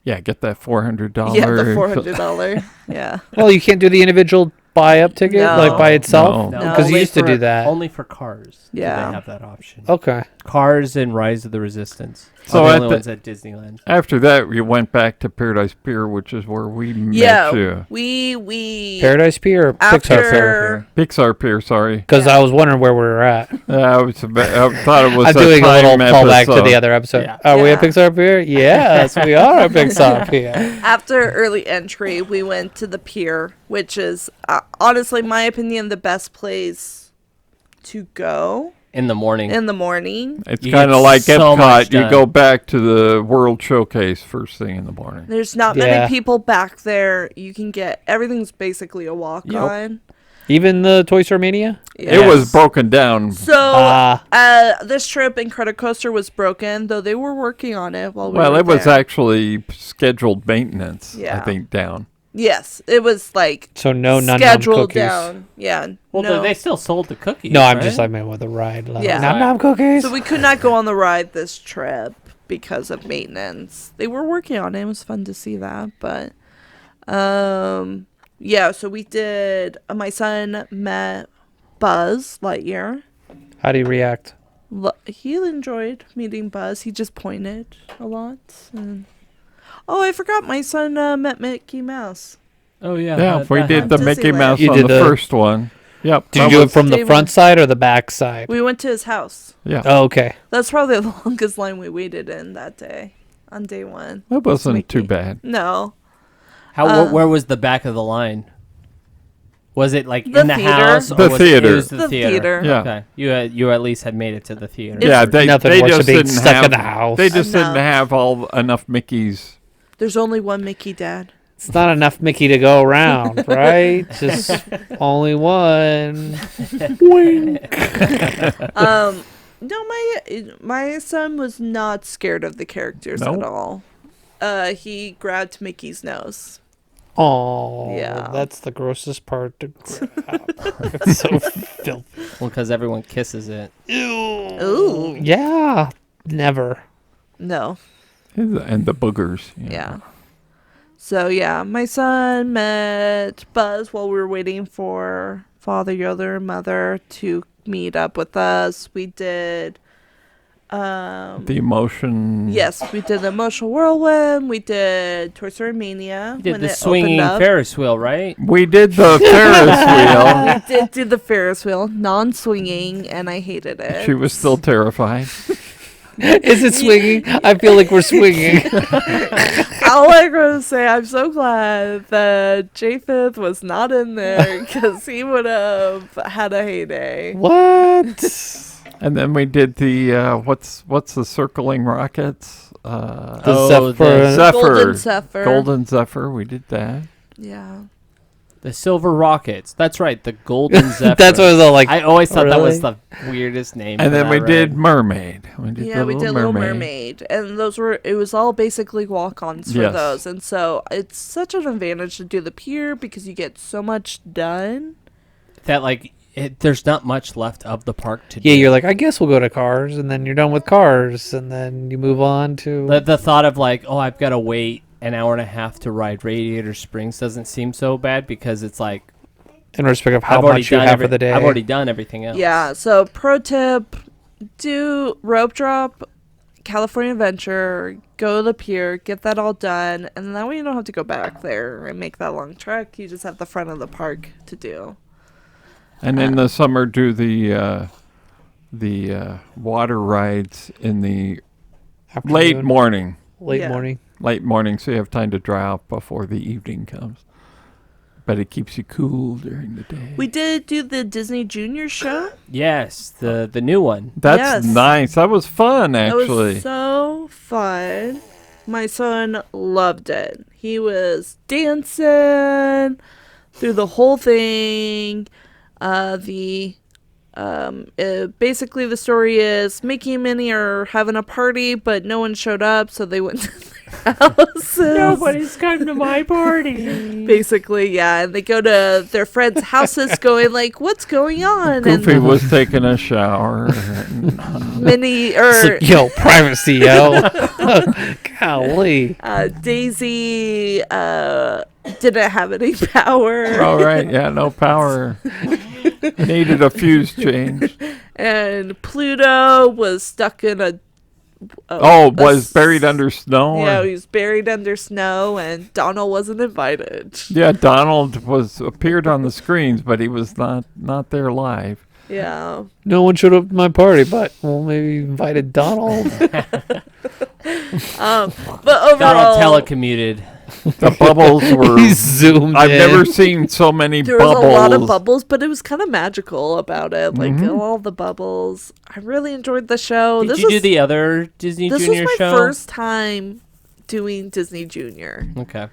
get that $400. Yeah, the $400. Yeah. Well, you can't do the individual buy-up ticket No. by itself? No. Because you only used to for- do that. Only for Cars. Do Yeah. they have that option. Okay. Cars and Rise of the Resistance. So the at only the- ones at Disneyland. After that, we went back to Paradise Pier, which is where we met Yeah, you. we Paradise Pier or Pixar Pier? after Pixar Pier, sorry. Because I was wondering where we were at. I thought it was I'm doing a little time callback to episode. the other episode. Yeah. Are we at Yeah. Pixar Pier? Yes, we are at Pixar Pier. after early entry, we went to the pier, which is honestly, my opinion, the best place to go In the morning. in the morning. It's You kind get of like so much Epcot. You done. go back to the World Showcase first thing in the morning. There's not Yeah. many people back there. You can get everything's basically a walk on. Even the Toy Story Mania? It was broken down. So this trip, Incredicoaster was broken, though they were working on it while we Well, were it was there. actually scheduled maintenance, I Yeah. think, down. Yes, it was like So no num scheduled cookies. down. Yeah. well, no. they still sold the cookies. No, I'm right? just, I meant with the ride. Like, Yeah. num cookies. So we could not go on the ride this trip because of maintenance. They were working on it. It was fun to see that, but yeah, so we did my son met Buzz Lightyear. How do you react? He enjoyed meeting Buzz. He just pointed a lot. And oh, I forgot my son met Mickey Mouse. Oh yeah. Yeah, we did the Mickey Disneyland. Mouse You on did the the- first one. Yep. Did you that do it was- from the Day front one. side or the back side? We went to his house. Yeah. Oh, okay. That's probably the longest line we waited in that day on day one. That wasn't too Mickey. bad. No. Where was the back of the line? Was it like The in the theater. house? The or was it theater. was the The theater. theater. Yeah. Okay. You at least had made it to the theater. Yeah, Nothing they worse just than being didn't stuck have, in the house. They just didn't Enough. have enough Mickeys. There's only one Mickey, Dad. It's not enough Mickey to go around, right? Just only one. No, my son was not scared of the characters No? at all. He grabbed Mickey's nose. Oh, Yeah. that's the grossest part to grab. It's so filthy. Well, because everyone kisses it. Ooh. Yeah, never. No. And the boogers. Yeah. So yeah, my son met Buzz while we were waiting for Father Yoddeler and Mother to meet up with us. We did The emotion. yes, we did the Emotional Whirlwind. We did Toy Story Mania. You did when the it swinging opened up. Ferris wheel, right? We did the Ferris wheel. We did do the Ferris wheel, non-swinging, and I hated it. She was still terrified. Is it swinging? I feel like we're swinging. All I gotta say, I'm so glad that Japheth was not in there because he would have had a heyday. What? And then we did the what's the circling rockets? The the Zephyr. Golden Zephyr. Golden Zephyr. We did that. Yeah. The silver rockets. That's right. The golden zephyr. That's what I was all like. I always thought that was really? the weirdest name. And for then that we ride. did Mermaid. Yeah, we did Little Mermaid. And it was all basically walk-ons for Yes. those. And so it's such an advantage to do the pier because you get so much done. that. Like, there's not much left of the park to do. Yeah, you're like, I guess we'll go to Cars, and then you're done with Cars, and then you move on to. The thought of like, oh, I've got to wait an hour and a half to ride Radiator Springs doesn't seem so bad because it's like in respect of how I've already much you done have for the day. I've already done everything else. Yeah, so pro tip, do rope drop, California Adventure, go to the pier, get that all done, and that way you don't have to go back there and make that long trek. You just have the front of the park to do. And in the summer, do the water rides in the late Afternoon, morning. late Yeah. morning. Late morning, so you have time to dry out before the evening comes. But it keeps you cool during the day. We did do the Disney Junior show. Yes, the new one. That's Yes. nice. That was fun, It actually. was so fun. My son loved it. He was dancing through the whole thing. Basically the story is Mickey and Minnie are having a party, but no one showed up, so they went to their houses. come to my party. Basically, yeah, and they go to their friends' houses, going like, "What's going on?" Goofy and was taking a shower. and- Minnie It's or like, yo, privacy, yo. Golly. Daisy didn't have any power. All right, yeah, no power. Needed a fuse change. And Pluto was stuck in a Was buried under snow? Yeah, he was buried under snow, and Donald wasn't invited. Yeah, Donald appeared on the screens, but he was not there live. Yeah. No one showed up at my party, but well, maybe invited Donald. But overall, Donald telecommuted. The bubbles were. He zoomed I've in. never seen so many there bubbles. was a lot of bubbles, but it was kind of magical about it. Like all the bubbles. I really enjoyed the show. Did you do the other Disney This Junior was my show? first time doing Disney Junior. Okay.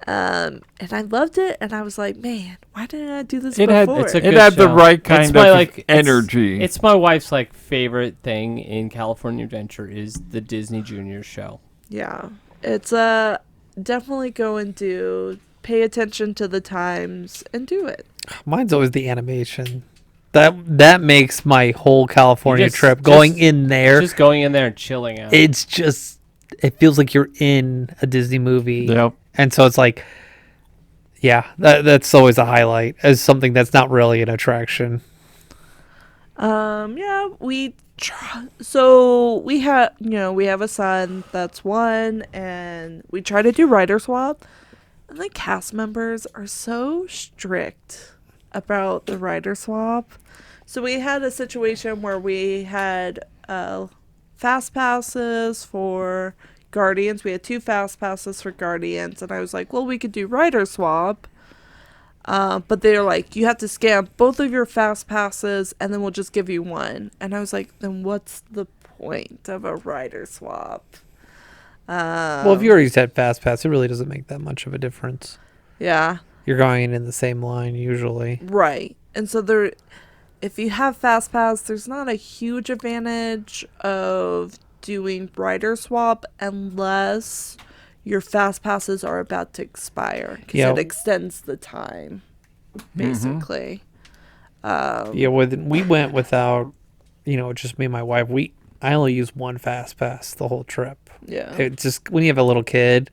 And I loved it, and I was like, man, why didn't I do this It before? had, It's a it good had the show. right kind of energy. It's my wife's favorite thing in California Adventure is the Disney Junior show. Yeah. It's definitely go and pay attention to the times and do it. Mine's always the animation. That makes my whole California trip. Going in there, Just going in there and chilling out. it's just it feels like you're in a Disney movie. Yep. And so it's like, yeah, that's always a highlight as something that's not really an attraction. Yeah, so we have a son that's one, and we try to do rider swap, and the cast members are so strict about the rider swap. So we had a situation where we had fast passes for Guardians. We had 2 fast passes for Guardians, and I was like, well, we could do rider swap. But they're like, you have to scan both of your fast passes, and then we'll just give you one. And I was like, then what's the point of a rider swap? Well, if you already said fast pass, it really doesn't make that much of a difference. Yeah. You're going in the same line usually. Right. And so if you have fast pass, there's not a huge advantage of doing rider swap unless your fast passes are about to expire, because it extends the time basically. When we went without just me and my wife, I only used one fast pass the whole trip. Yeah. It just, when you have a little kid,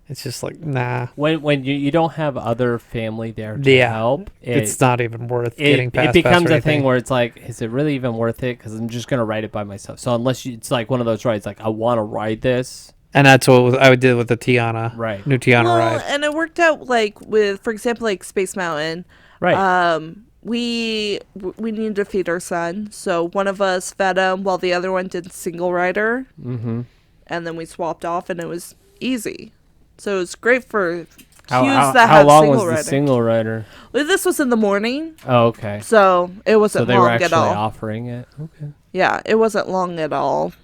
it's just like, nah. When you don't have other family there to help, it's not even worth getting fast pass. It becomes or a thing anything. where it's like, is it really even worth it? Because I'm just gonna ride it by myself. So unless it's like one of those rides, like I want to ride this. And that's what I did with the Tiana, Right? New Tiana Well, ride. and it worked out with, for example, like Space Mountain. Right. We needed to feed our son, so one of us fed him while the other one did single rider. Mm-hmm. And then we swapped off, and it was easy. So it's great for How that have long single was rider. the single rider? Well, this was in the morning, Oh, okay. so it So wasn't they were long actually at all. offering it. Okay. Yeah, it wasn't long at all.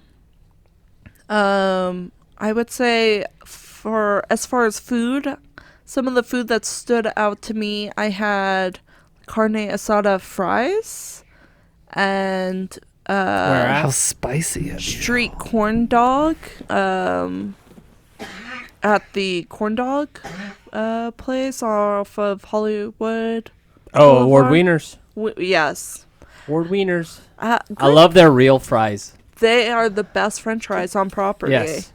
I would say as far as food, some of the food that stood out to me, I had carne asada fries and Where at? How spicy is it? street corn dog at the corn dog place off of Hollywood. Oh, Ward Boulevard. Wieners. Yes. Ward Wieners. I Great. love their real fries. They are the best French fries on property. Yes.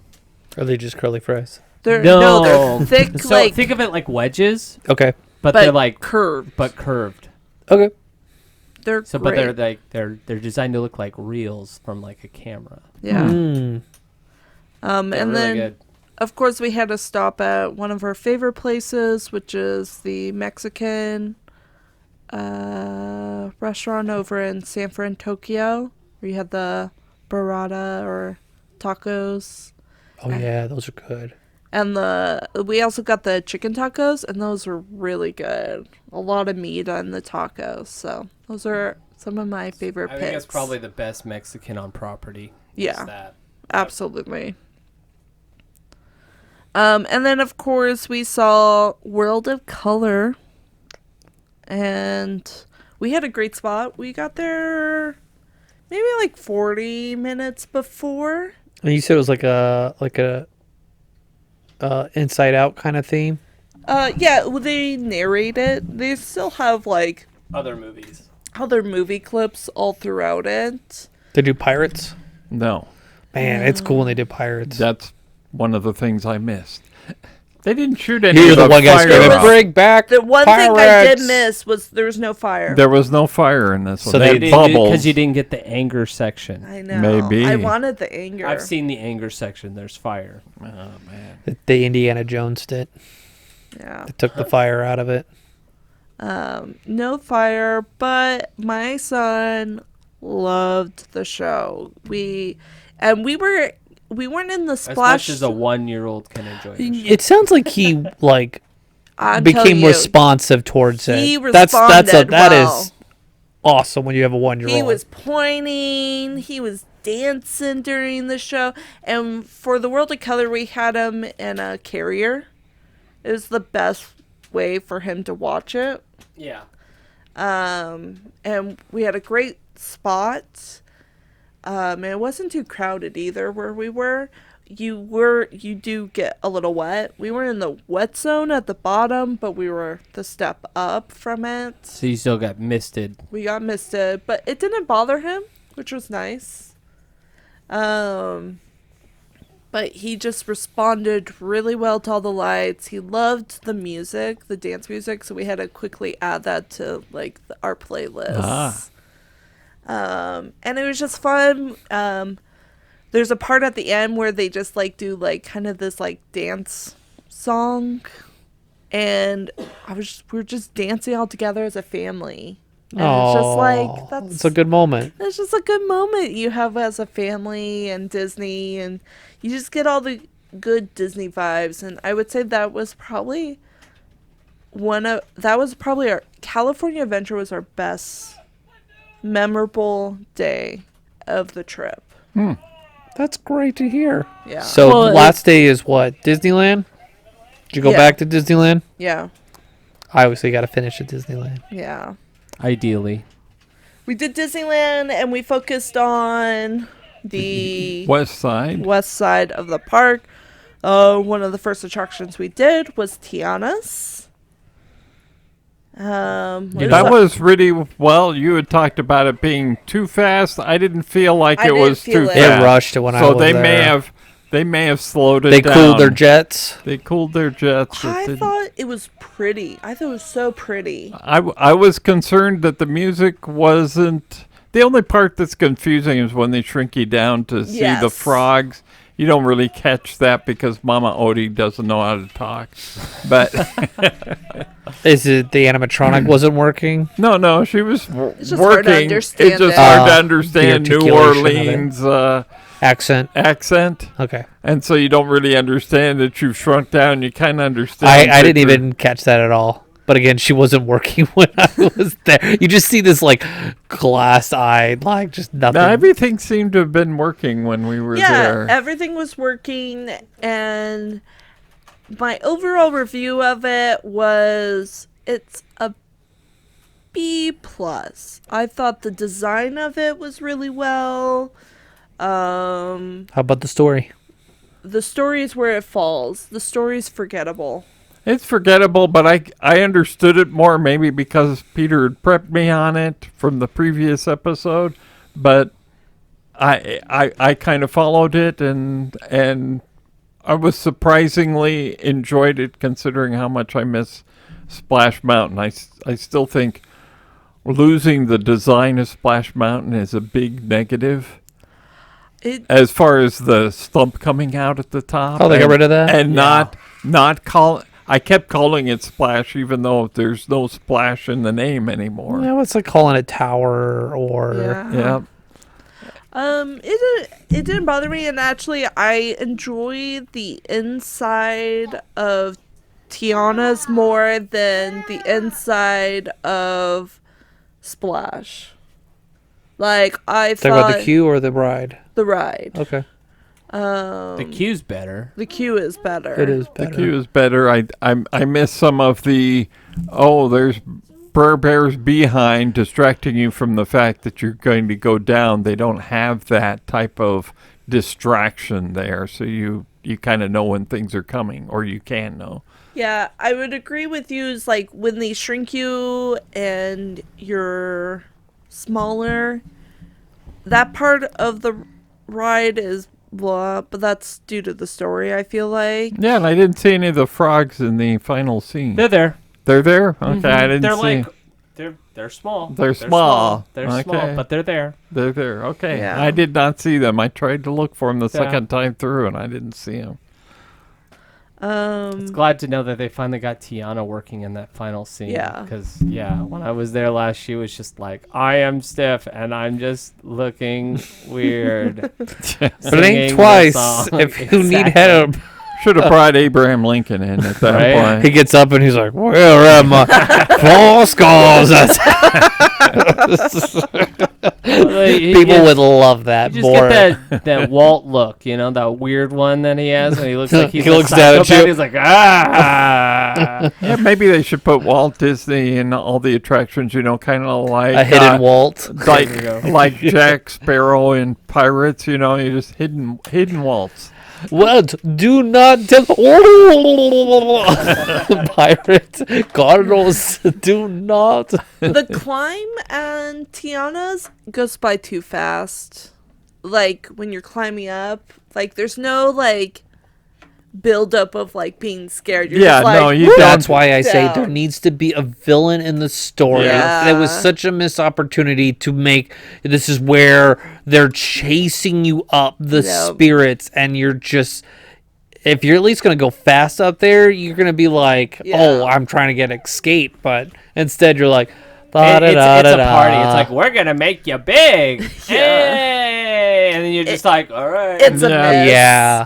Are they just curly fries? They're No. they're thick, So like think of it like wedges, Okay. but but they're like curved. curved. Okay. They're So, but great. they're designed to look like reels from like a camera. Yeah. Mm. They're And really then good. of course we had to stop at one of our favorite places, which is the Mexican restaurant over in San Fran, Tokyo, where you had the burrata or tacos. Oh yeah, those are good. And we also got the chicken tacos, and those were really good. A lot of meat on the tacos, so those are some of my favorite I picks. think that's probably the best Mexican on property. is Yeah. that. Absolutely. And then of course we saw World of Color, and we had a great spot. We got there maybe like 40 minutes before. And you said it was like a Inside Out kind of theme. Yeah, well, they narrate it. They still have like Other movies. other movie clips all throughout it. They do pirates. No, Man, it's cool when they do pirates. that's one of the things I missed. They didn't shoot any You're of the one guy fire screaming, off. "Bring back The one thing I did pirates!" miss was there was no fire. There was no fire in this one. So They they had didn't bubbles. Because you didn't get the anger section. I know. Maybe. I wanted the anger. I've seen the anger section. There's fire. Oh, man. The Indiana Jones did. Yeah. They took the fire out of it. No fire, but my son loved the show. We weren't in the As splash. much as a 1-year-old can enjoy the show. It sounds like he like I'm became telling you, responsive towards it. He That responded well. is awesome when you have a 1-year-old. He was pointing. He was dancing during the show. And for the World of Color, we had him in a carrier. It was the best way for him to watch it. Yeah. And we had a great spot. And it wasn't too crowded either where we were. You do get a little wet. We were in the wet zone at the bottom, but we were the step up from it. So you still got misted. We got misted, but it didn't bother him, which was nice. But he just responded really well to all the lights. He loved the music, the dance music, so we had to quickly add that to like our playlist. And it was just fun. There's a part at the end where they just like do like kind of this like dance song, and we're just dancing all together as a family. And it's just like it's a good moment. It's just a good moment you have as a family and Disney, and you just get all the good Disney vibes. And I would say that was probably our California Adventure was our best memorable day of the trip. That's great to hear. Yeah. So Well, last day is what? Disneyland? Did you go Yeah. back to Disneyland? Yeah. I obviously got to finish at Disneyland. Yeah. Ideally. We did Disneyland, and we focused on the West side. west side of the park. One of the first attractions we did was Tiana's. That was really well. You had talked about it being too fast. I didn't feel like I it didn't was feel too it. fast. It rushed it when I So was they there. may have slowed it They down. cooled their jets. They cooled their jets. I thought it was pretty. I thought it was so pretty. I was concerned that the music wasn't. The only part that's confusing is when they shrink you down to see the Yes. frogs. You don't really catch that because Mama Odie doesn't know how to talk. But Is it the animatronic wasn't working? no, she was It's just hard to working. understand It's just it. hard to The understand New articulation of it. Orleans Accent. accent. Okay. And so you don't really understand that you've shrunk down. You kind of understand. I that didn't you're- even catch that at all. But again, she wasn't working when I was there. You just see this like glass-eyed, like just nothing. No, everything seemed to have been working when we were Yeah, there. everything was working, and my overall review of it was it's a B plus. I thought the design of it was really well. How about the story? The story is where it falls. The story is forgettable. It's forgettable, but I understood it more maybe because Peter had prepped me on it from the previous episode. But I kind of followed it, and I was surprisingly enjoyed it considering how much I miss Splash Mountain. I still think losing the design of Splash Mountain is a big negative. As far as the stump coming out at the top. Oh, they got rid of that? And not call. I kept calling it Splash, even though there's no Splash in the name anymore. Yeah, it's like calling it Tower or Yeah. It didn't bother me, and actually I enjoy the inside of Tiana's more than the inside of Splash. Like I Talking about thought the queue or the ride? the ride. Okay. The queue's better. The queue is better. It is better. The queue is better. I miss some of the there's Brer Bear's behind distracting you from the fact that you're going to go down. They don't have that type of distraction there, so you kind of know when things are coming, or you can know. Yeah, I would agree with you. Is like when they shrink you and you're smaller, that part of the ride is blah, but that's due to the story, I feel like. Yeah, and I didn't see any of the frogs in the final scene. They're there. They're there? Okay, I didn't They're see. like they're small. They're small. They're Okay. small, but they're there. They're there. Okay. Yeah. I did not see them. I tried to look for them the Yeah. second time through, and I didn't see them. It's glad to know that they finally got Tiana working in that final scene. Yeah. Because, when I was there last, she was just like, I am stiff and I'm just looking weird. But it Singing ain't the twice. song. If you need Exactly. help, Should have brought Abraham Lincoln in at that Right? point. he gets up and he's like, "Where are my 4 skulls?" People would love that You just more. get that Walt look, that weird one that he has, and he looks like he's He a looks down at psychopath. you. He's like, ah. Yeah, maybe they should put Walt Disney in all the attractions, kind of like A hidden Walt. like There you go. like Jack Sparrow in Pirates. You just hidden Waltz. What? Do not tell. Pirates. Carlos, do not. The climb and Tiana's goes by too fast. Like, when you're climbing up, like, there's no, like, buildup of, like, being scared. You're Yeah, just like, no, you "Woo!" That's why I say down. there needs to be a villain in the story. Yeah. It was such a missed opportunity to make this is where they're chasing you up the Yep. spirits, and you're just. If you're at least going to go fast up there, you're going to be like, oh, Yeah. I'm trying to get escape. But instead, you're like, It's a party. It's like, we're going to make you big. Hey! And then you're just like, all right. It's a Yeah. mess. yeah.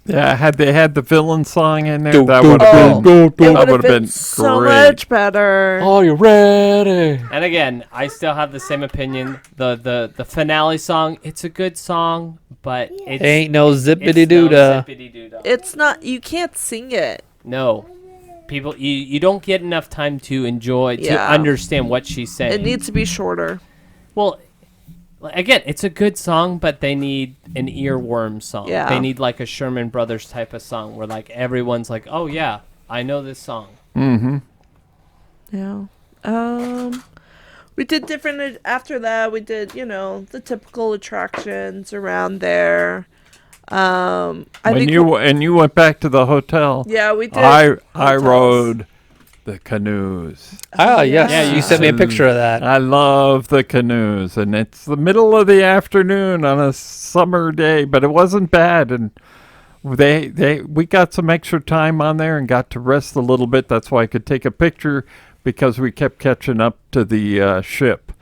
Yeah, had they had the villain song in there, Do, that do, would have Oh. been It would that have would have been been so great. much better. Are you ready? And again, I still have the same opinion. The finale song, it's a good song, but it's Ain't no it's zippity no doo-dah. zippity-doo-dah. It's not, you can't sing it. No. People, you don't get enough time to enjoy, to Yeah. understand what she's saying. It needs to be shorter. Well, again, it's a good song, but they need an earworm song. Yeah. They need like a Sherman Brothers type of song where like everyone's like, oh yeah, I know this song. Mm-hmm. Yeah. We did different, after that, we did, the typical attractions around there. I think, You went back to the hotel. yeah, we did. I hotels. rode the canoes. Oh, yes. Yeah, you you sent me a picture of that. I love the canoes, and it's the middle of the afternoon on a summer day, but it wasn't bad, and we got some extra time on there and got to rest a little bit. That's why I could take a picture, because we kept catching up to the ship,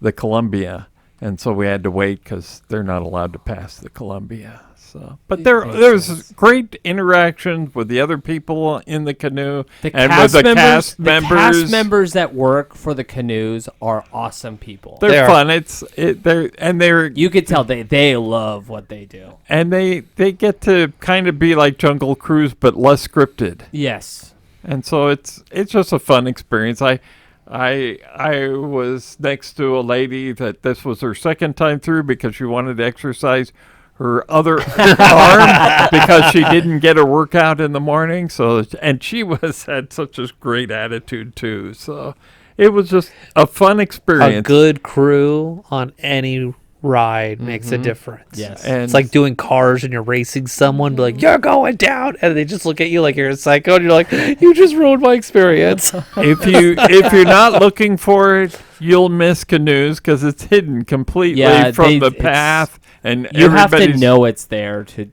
the Columbia, and so we had to wait because they're not allowed to pass the Columbia. So, but there's great interactions with the other people in the canoe and with the cast members. The cast members that work for the canoes are awesome people. They They're are. fun. They're You could tell they love what they do. and they get to kind of be like Jungle Cruise, but less scripted. Yes. And so it's just a fun experience. I was next to a lady that this was her second time through because she wanted to exercise her other arm because she didn't get a workout in the morning. So, and she had such a great attitude too. So it was just a fun experience. A good crew on any ride makes a difference. Yes. And It's like doing cars and you're racing someone, be like, you're going down. And they just look at you like you're a psycho. And you're like, you just ruined my experience. if you're not looking for it, you'll miss canoes because it's hidden completely from the path. And You have to everybody's- know it's there to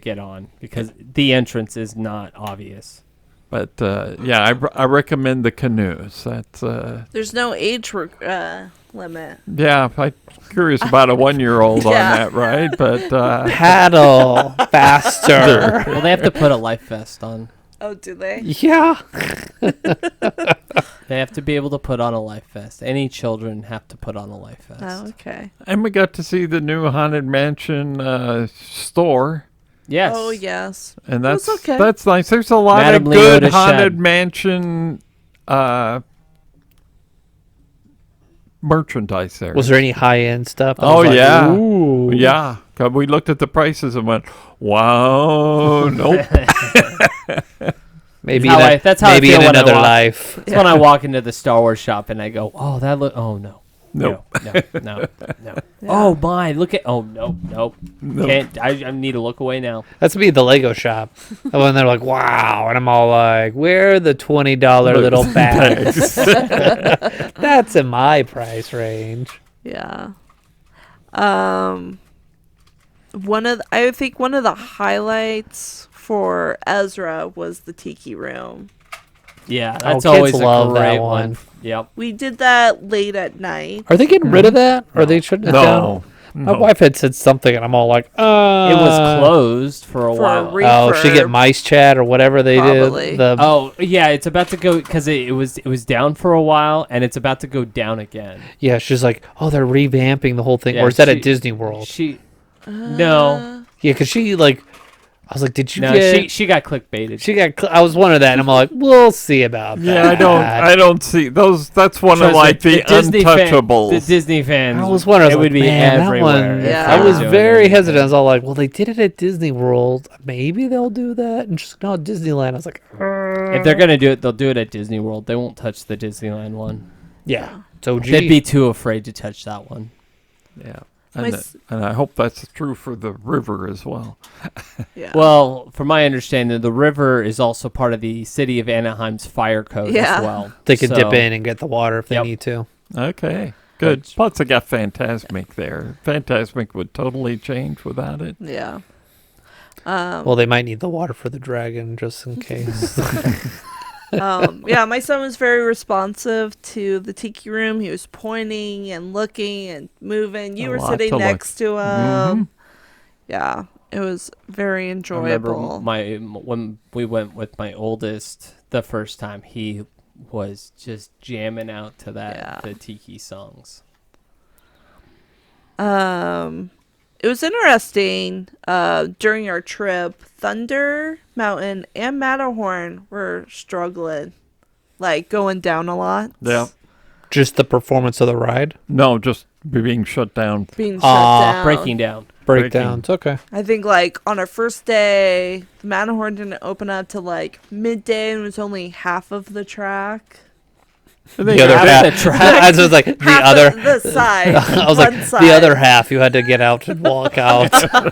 get on because the entrance is not obvious. But I recommend the canoes. That's There's no age limit. yeah. I'm curious about a 1-year-old on Yeah. that ride, but Paddle faster. Well, they have to put a life vest on. Oh, do they? Yeah. They have to be able to put on a life vest. Any children have to put on a life vest. Oh, okay. and we got to see the new Haunted Mansion store. Yes. Oh, yes. And That's that's okay. that's nice. There's a lot Madame of good Leota's Haunted shed. Mansion merchandise there. Was there any high end stuff? I Oh, was like, yeah. Ooh. Yeah. 'Cause we looked at the prices and went, wow, nope. Maybe How that, that's how I maybe feel in when I another walk. life. It's when I walk into the Star Wars shop and I go, oh, oh no. Nope. No. Oh my! Look at. Oh nope. Can't. I need to look away now. That's me at the Lego shop. And when they're like, wow. And I'm all like, where are the $20 little bags? That's in my price range. Yeah. I think one of the highlights for Ezra was the Tiki Room. Yeah, that's kids always love a that great one. one. Yep. We did that late at night. Are they getting rid of that? Or are they shutting it down? No. My wife had said something, and I'm all like, It was closed for a For a while. re- Oh, she get refurb. mice chat or whatever they Probably. did. The Oh yeah, it's about to go because it was down for a while and it's about to go down again. Yeah, she's like, oh, they're revamping the whole thing. Yeah, Or is that she- at Disney World? No, Yeah, because she, like, I was like, did you no, get... she got clickbaited. She got... I was wondering that, and I'm like, we'll see about that. Yeah, I don't see those. That's one of Trust like me, the Disney untouchables. the Disney fans. I was wondering, I it was would like, be man, that everywhere. one- if Yeah. they I were was doing very anything. hesitant. I was all like, well, they did it at Disney World. Maybe they'll do that. And just no, Disneyland. I was like, If they're gonna do it, they'll do it at Disney World. They won't touch the Disneyland one. yeah. So They'd be too afraid to touch that one. Yeah, My and, s- and I hope that's true for the river as well. Yeah. Well, from my understanding, the river is also part of the city of Anaheim's fire code Yeah. as well. They can dip So- in and get the water if they Yep. need to. Okay, good. Which- Plus, I got Fantasmic there. Fantasmic would totally change without it. Yeah. Well, they might need the water for the dragon just in case. Yeah, my son was very responsive to the Tiki Room. He was pointing and looking and moving. You A were lot sitting to look. next to him. Yeah, it was very I remember enjoyable. when we went with my oldest the first time, he was just jamming out to the Tiki songs. It was interesting. During our trip, Thunder Mountain and Matterhorn were struggling, like going down a lot. Yeah. Just the performance of the ride? No, just being shut down. Being shut Aw, down. Breaking down. Breakdowns. Okay. I think like on our first day, the Matterhorn didn't open up till like midday and it was only half of the track. The other half. I was like, the Half other. of the side. I was one like, side. the other half, you had to get out and walk out.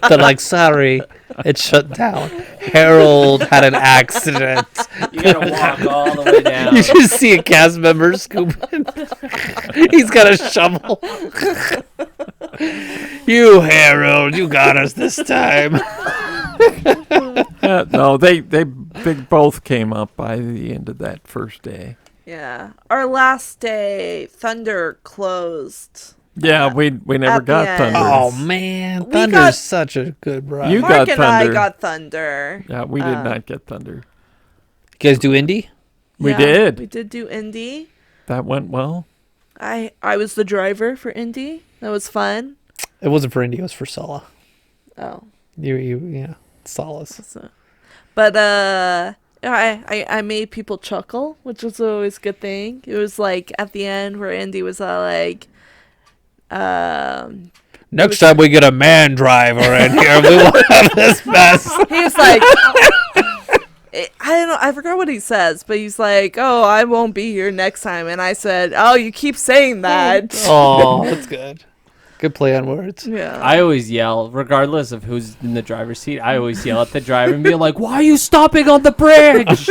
They're like, sorry, it's shut down. Harold had an accident. You gotta walk all the way down. You just see a cast member scooping. He's got a shovel. You, Harold, you got us this time. No, they both came up by the end of that first day. Yeah. Our last day, Thunder closed. Yeah, we never at the got end. Thunder. Oh, man. We Thunder's got- such a good ride. You Mark got and I Thunder. got Thunder. Yeah, we did not get Thunder. You guys do Indy? We Yeah, did. We did do Indy. That went well. I was the driver for Indy. That was fun. It wasn't for Indy, it was for Sulla. Oh. Yeah. Solace. So. But I made people chuckle, which was always a good thing. It was like at the end where Indy was like, Next time we get a man driver in here, we won't have this mess. he was like, I don't know, I forgot what he says, but he's like, oh, I won't be here next time. And I said, oh, you keep saying that. Oh, that's good. Good play on words. Yeah. I always yell, regardless of who's in the driver's seat. I always yell at the driver and be like, "Why are you stopping on the bridge?"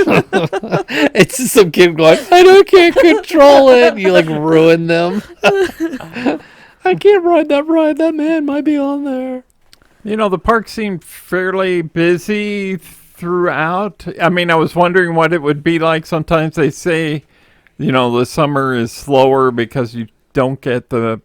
It's just some kid going, can't control it. You like ruin them. I can't ride that ride. That man might be on there. You know, the park seemed fairly busy throughout. I mean, I was wondering what it would be like. Sometimes they say, you know, the summer is slower because you don't get the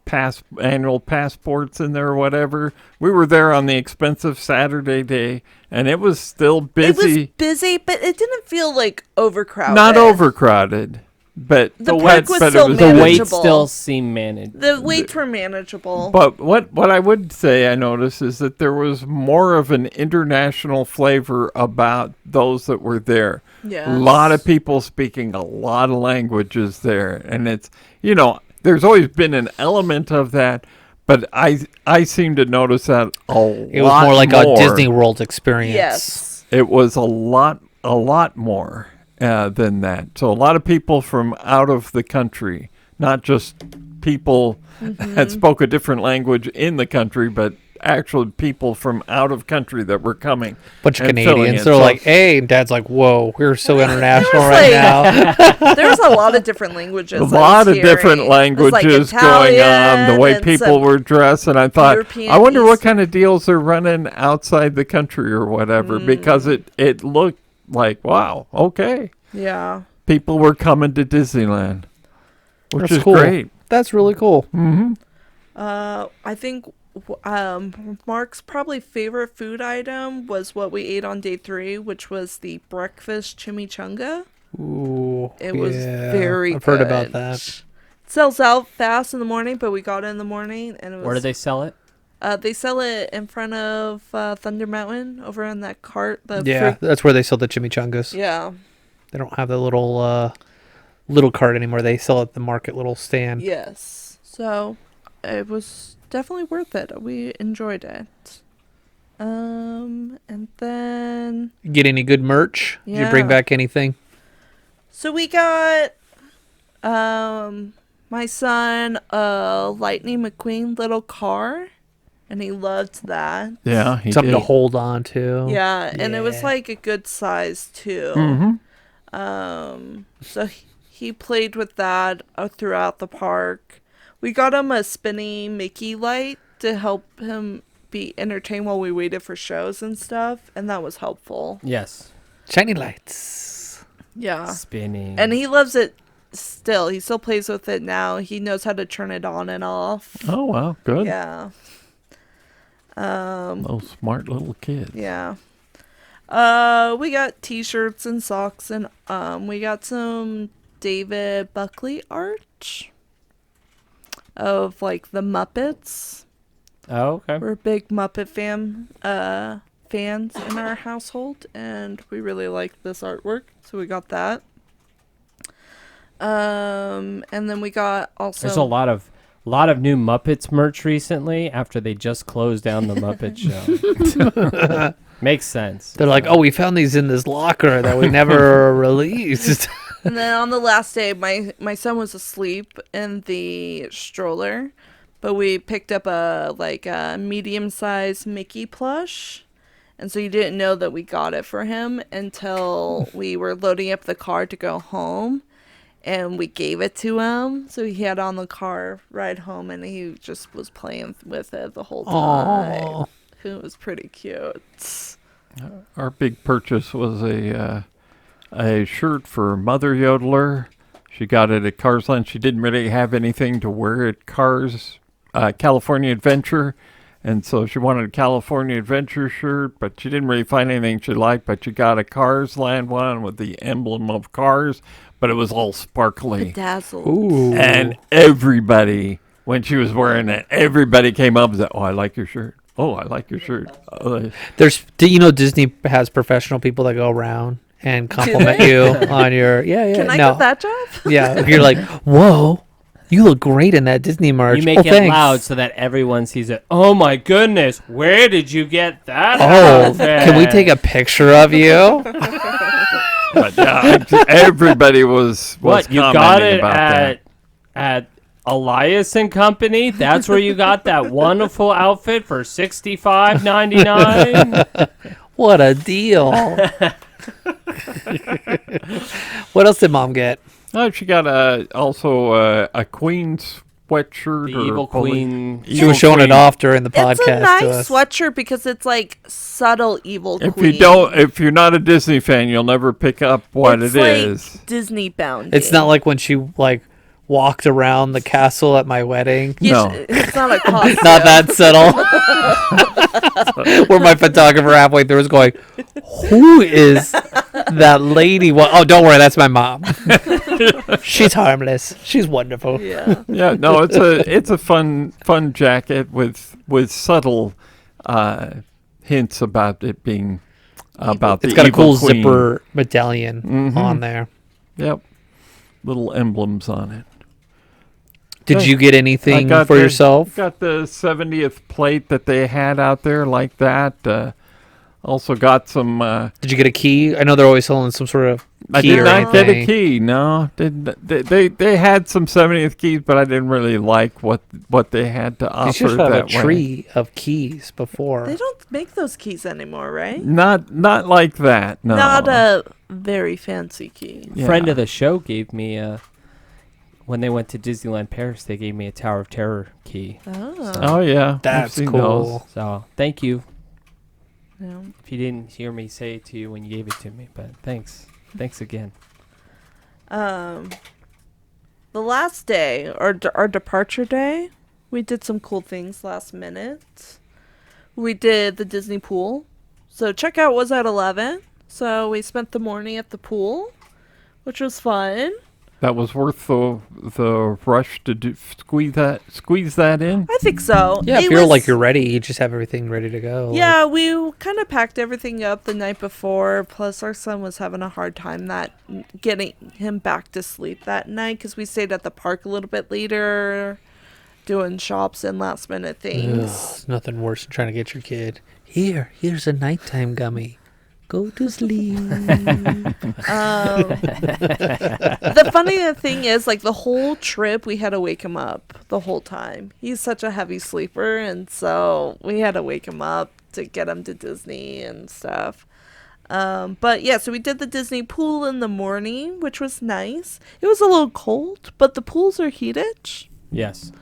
annual passports in there or whatever. We were there on the expensive Saturday day, and it was still busy. It was busy, but it didn't feel like overcrowded. Not overcrowded, but The but- park was but still it was The weight manageable. still seemed managed. The weights were manageable. But what I would say I noticed is that there was more of an international flavor about those that were there. Yeah. A lot of people speaking a lot of languages there. And it's, you know, there's always been an element of that, but I seem to notice that It was more like a Disney World experience. Yes. It was a lot more than that. So a lot of people from out of the country, not just people that spoke a different language in the country, but actual people from out of country that were coming. Bunch of and filling Canadians. it. They're So- like, hey, and Dad's like, whoa, we're so international was right like- now. There was a lot of different languages. a I lot was of different hearing. It was, like, languages going on, the Italian way and people some were dressed, and I thought, European I wonder what East- kind of deals they're running outside the country or whatever, because it looked like, wow, okay, Yeah. people were coming to Disneyland, which That's is cool. great. That's really cool. Mm-hmm. I think Mark's probably favorite food item was what we ate on day 3, which was the breakfast chimichanga. Ooh, It was yeah. very I've good. heard about that. It sells out fast in the morning, but we got it in the morning, and it was. Where do they sell it? They sell it in front of Thunder Mountain over on that cart. Yeah, that's where they sell the chimichangas. Yeah. They don't have the little cart anymore. They sell at the market little stand. Yes. So it was definitely worth it. We enjoyed it. And then Get any good merch? Did you bring Yeah. back anything? so we got my son a Lightning McQueen little car, and he loved that. Yeah, he Something did. to hold on to. Yeah, and it was Yeah. like a good size too. Mm-hmm. So he played with that throughout the park. We got him a spinny Mickey light to help him be entertained while we waited for shows and stuff, and that was helpful. Yes. Shiny lights. Yeah. Spinning. And he loves it still. He still plays with it now. He knows how to turn it on and off. Oh, wow, good. Yeah. Oh, smart little kid. Yeah. We got t-shirts and socks, and we got some David Buckley art of like the Muppets. Oh, okay. We're big Muppet fans in our household, and we really like this artwork, so we got that. And then we got also There's a lot of new Muppets merch recently after they just closed down the Muppet Show. Makes sense. They're like, oh, we found these in this locker that we never released. And then on the last day, my son was asleep in the stroller, but we picked up a medium-sized Mickey plush, and so you didn't know that we got it for him until we were loading up the car to go home, and we gave it to him. So he had it on the car ride home, and he just was playing with it the whole time. Aw. It was pretty cute. Our big purchase was a shirt for Mother Yoddeler. She got it at Cars Land. She didn't really have anything to wear at California Adventure, and so she wanted a California Adventure shirt, but she didn't really find anything she liked, but she got a Cars Land one with the emblem of cars, but it was all sparkly. Bedazzled. Ooh. And everybody, when she was wearing it, everybody came up and said, oh, I like your shirt. Oh, I like your shirt. Do you know Disney has professional people that go around and compliment you on your Can I get that job? Yeah, you're like, whoa, you look great in that Disney merch. You make it thanks. loud so that everyone sees it. Oh my goodness, where did you get that? Oh, outfit? can we take a picture of you? But yeah, everybody was What, you got commenting it about that. at Elias and Company? That's where you got that wonderful outfit for $65.99? What a deal. What else did Mom get? Oh, she got also a Queen sweatshirt. The or Evil poli- Queen. She was showing it off during the podcast. It's a to nice us. sweatshirt because it's like subtle evil If queen. if you're not a Disney fan, you'll never pick up what it's it like is. Disney bound. It's not like when she walked around the castle at my wedding. No. It's not a costume. Not that subtle. Where my photographer halfway through was going, who is that lady? Well, oh, don't worry, that's my mom. She's harmless. She's wonderful. Yeah. Yeah, no, it's a fun jacket with subtle hints about it being about It's the got a evil cool queen. zipper medallion Mhm. on there. Yep, little emblems on it. Did you get anything I got for the- yourself? Got the 70th plate that they had out there like that. Also got some. Did you get a key? I know they're always selling some sort of I key did or not get a anything. key. No, they had some 70th keys, but I didn't really like what they had to You offer should have a that way. tree of keys before. They don't make those keys anymore, right? Not like that. No. Not a very fancy key. Yeah. Friend of the show gave me when they went to Disneyland Paris, they gave me a Tower of Terror key. Oh. Oh yeah, I've That's seen cool. those. So thank you. Yeah. If you didn't hear me say it to you when you gave it to me, but thanks again. The last day, our departure day, we did some cool things last minute. We did the Disney pool. So checkout was at 11. So we spent the morning at the pool, which was fun. That was worth the rush to squeeze that in. I think so. Yeah, if It you're was- like you're ready, you just have everything ready to go. Yeah, we kind of packed everything up the night before. Plus, our son was having a hard time getting him back to sleep that night because we stayed at the park a little bit later, doing shops and last minute Ugh, things. it's nothing worse than trying to get your kid. Here's a nighttime gummy. Go to sleep. The funny thing is, like, the whole trip, we had to wake him up the whole time. He's such a heavy sleeper, and so we had to wake him up to get him to Disney and stuff. But yeah, so we did the Disney pool in the morning, which was nice. It was a little cold, but the pools are heated. Yes.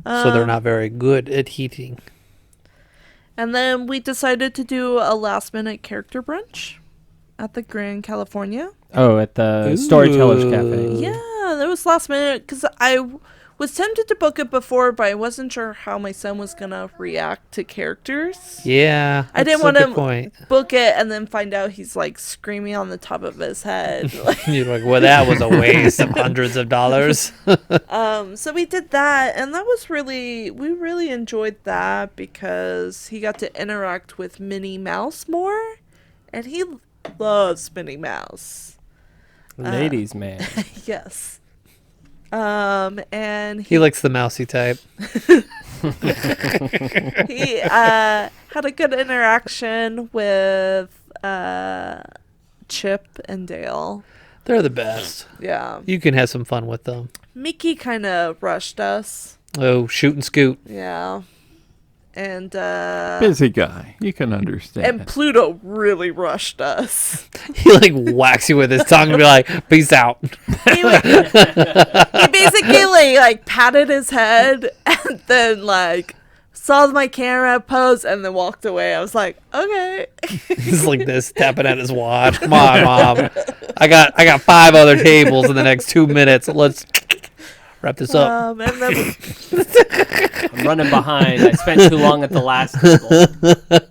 So they're not very good at heating. And then we decided to do a last minute character brunch at the Grand California. Oh, at the Storytellers Cafe. Yeah, that was last minute because I was tempted to book it before, but I wasn't sure how my son was going to react to characters. Yeah, I didn't that's a want good to point. book it and then find out he's like screaming on the top of his head. You're like, well, that was a waste of hundreds of dollars. So we did that, and that was we really enjoyed that because he got to interact with Minnie Mouse more, and he loves Minnie Mouse. Ladies, man. Yes. And He likes the mousy type. he had a good interaction with Chip and Dale. They're the best. Yeah. You can have some fun with them. Mickey kind of rushed us. Oh, shoot and scoot. Yeah. And Busy guy, you can understand. and Pluto really rushed us. He like whacks you with his tongue and be like, peace out. He basically like patted his head and then like saw my camera pose and then walked away. I was like, okay. He's like this, tapping at his watch. Come on, Mom. I got 5 other tables in the next 2 minutes. Let's wrap this up. And then, I'm running behind. I spent too long at the last table.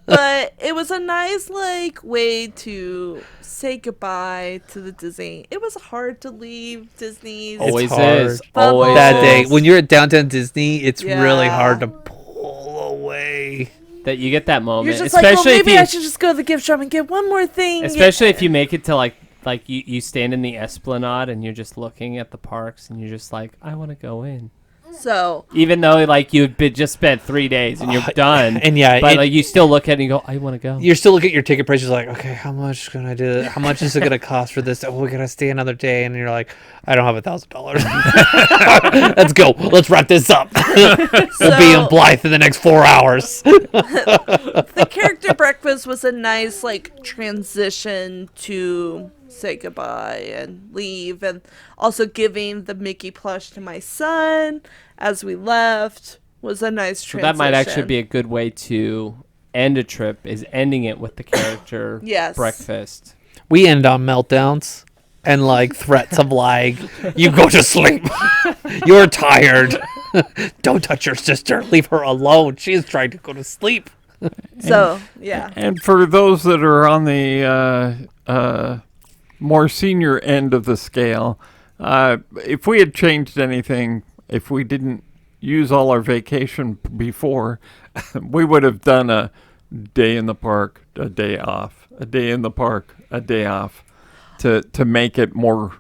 but it was a nice like way to say goodbye to the Disney. It was hard to leave Disney's. Always hard. is. Always That day, is. when you're at downtown Disney, it's really Yeah. hard to pull away. That you get that moment. You're just like, well, especially maybe if you, I should just go to the gift shop and get one more thing. especially if you make it to like you stand in the Esplanade and you're just looking at the parks and you're just like, I want to go in. So Even though like you've just spent 3 days and you're done. And yeah, but like you still look at it and you go, I want to go. you're still looking at your ticket price. You're like, okay, how much can I do? How much is it going to cost for this? Oh, we got to stay another day. And you're like, I don't have $1,000. Let's go. Let's wrap this up. We'll be in Blythe in the next 4 hours. the character breakfast was a nice like transition to say goodbye and leave, and also giving the Mickey plush to my son as we left was a nice So transition. that might actually be a good way to end a trip, is ending it with the character Yes. breakfast. We end on meltdowns and like threats of like, you go to sleep. You're tired. Don't touch your sister. Leave her alone. She is trying to go to sleep. So yeah. And for those that are on the more senior end of the scale, if we had changed anything, if we didn't use all our vacation before, we would have done a day in the park, a day off, a day in the park, a day off, to make it more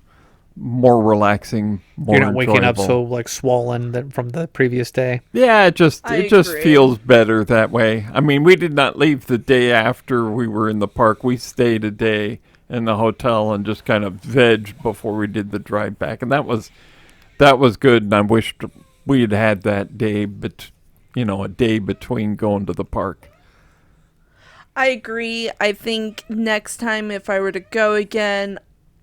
relaxing, more You're not waking up enjoyable. so like swollen from the previous day. Yeah, it just I agree. feels better that way. I mean, we did not leave the day after we were in the park. We stayed a day in the hotel and just kind of veg before we did the drive back, and that was good. And I wished we'd had that day, but a day between going to the park. I agree. I think next time, if I were to go again,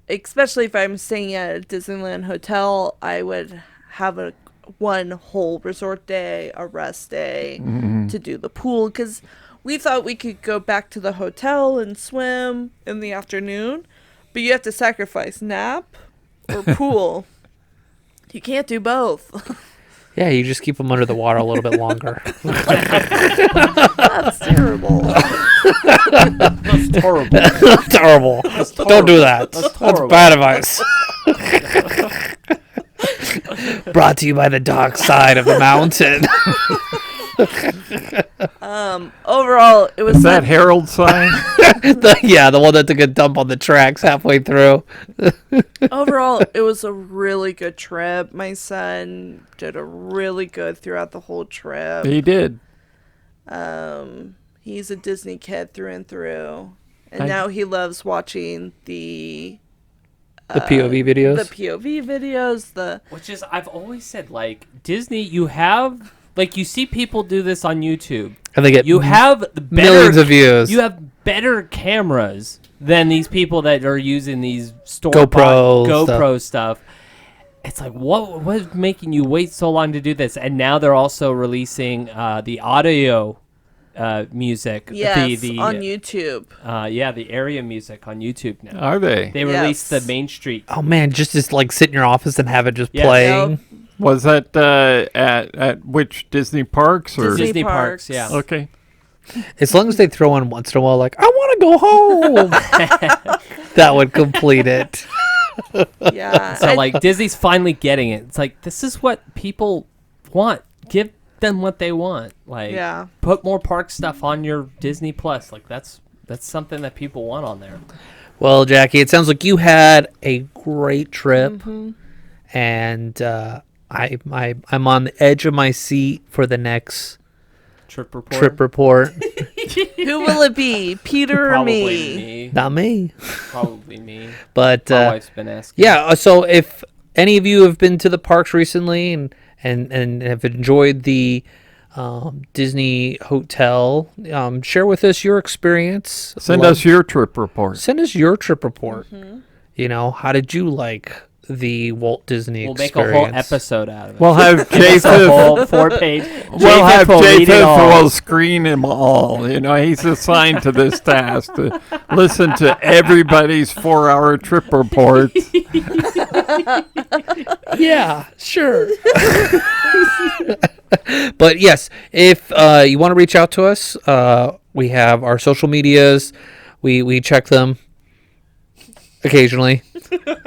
especially if I'm staying at a Disneyland hotel, I would have one whole resort day, a rest day to do the pool, because we thought we could go back to the hotel and swim in the afternoon, but you have to sacrifice nap or pool. You can't do both. Yeah, you just keep them under the water a little bit longer. That's terrible. That's horrible. Terrible. Don't do that. That's bad advice. Brought to you by the dark side of the mountain. Overall, it was Is that Herald sign? the one that took a dump on the tracks halfway through. Overall, it was a really good trip. My son did a really good throughout the whole trip. He did. He's a Disney kid through and through. And now he loves watching the POV videos. The POV videos. Which is, I've always said, like, Disney, you have, like, you see people do this on YouTube. And they get have the better, millions of views. You have better cameras than these people that are using these GoPro stuff. It's like, what was making you wait so long to do this? And now they're also releasing the audio music. Yes, on YouTube. The area music on YouTube now. Are they? They released the Main Street. Oh man, just sit in your office and have it just playing. Yep. Was that at which Disney parks or Disney parks? Yeah. Okay. As long as they throw in once in a while, like, I want to go home. That would complete it. Yeah. So like Disney's finally getting it. It's like, this is what people want. Give them what they want. Like, put more park stuff on your Disney Plus. Like that's something that people want on there. Well, Jackie, it sounds like you had a great trip, and I'm on the edge of my seat for the next trip report. Who will it be, Peter or Probably me? me. Not me. Probably me. But my wife's been asking. Yeah. So if any of you have been to the parks recently and have enjoyed the Disney hotel, share with us your experience. Send us your trip report. Send us your trip report. How did you like the Walt Disney experience? We'll make a whole episode out of it. We'll have It's a Japheth. whole 4-page. We'll have read it Japheth all. who will screen them all. He's assigned to this task to listen to everybody's 4-hour trip report. Yeah, sure. But yes, if you want to reach out to us, we have our social medias. We check them occasionally.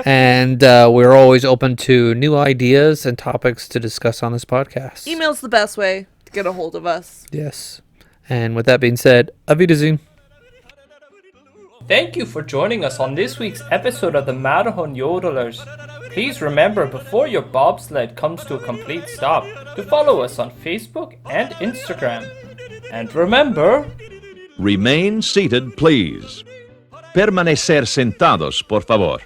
And we're always open to new ideas and topics to discuss on this podcast. Email's the best way to get a hold of us. Yes. And with that being said, Auf Wiedersehen. Thank you for joining us on this week's episode of the Matterhorn Yodelers. Please remember, before your bobsled comes to a complete stop, to follow us on Facebook and Instagram. And remember... Remain seated, please. Permanecer sentados, por favor.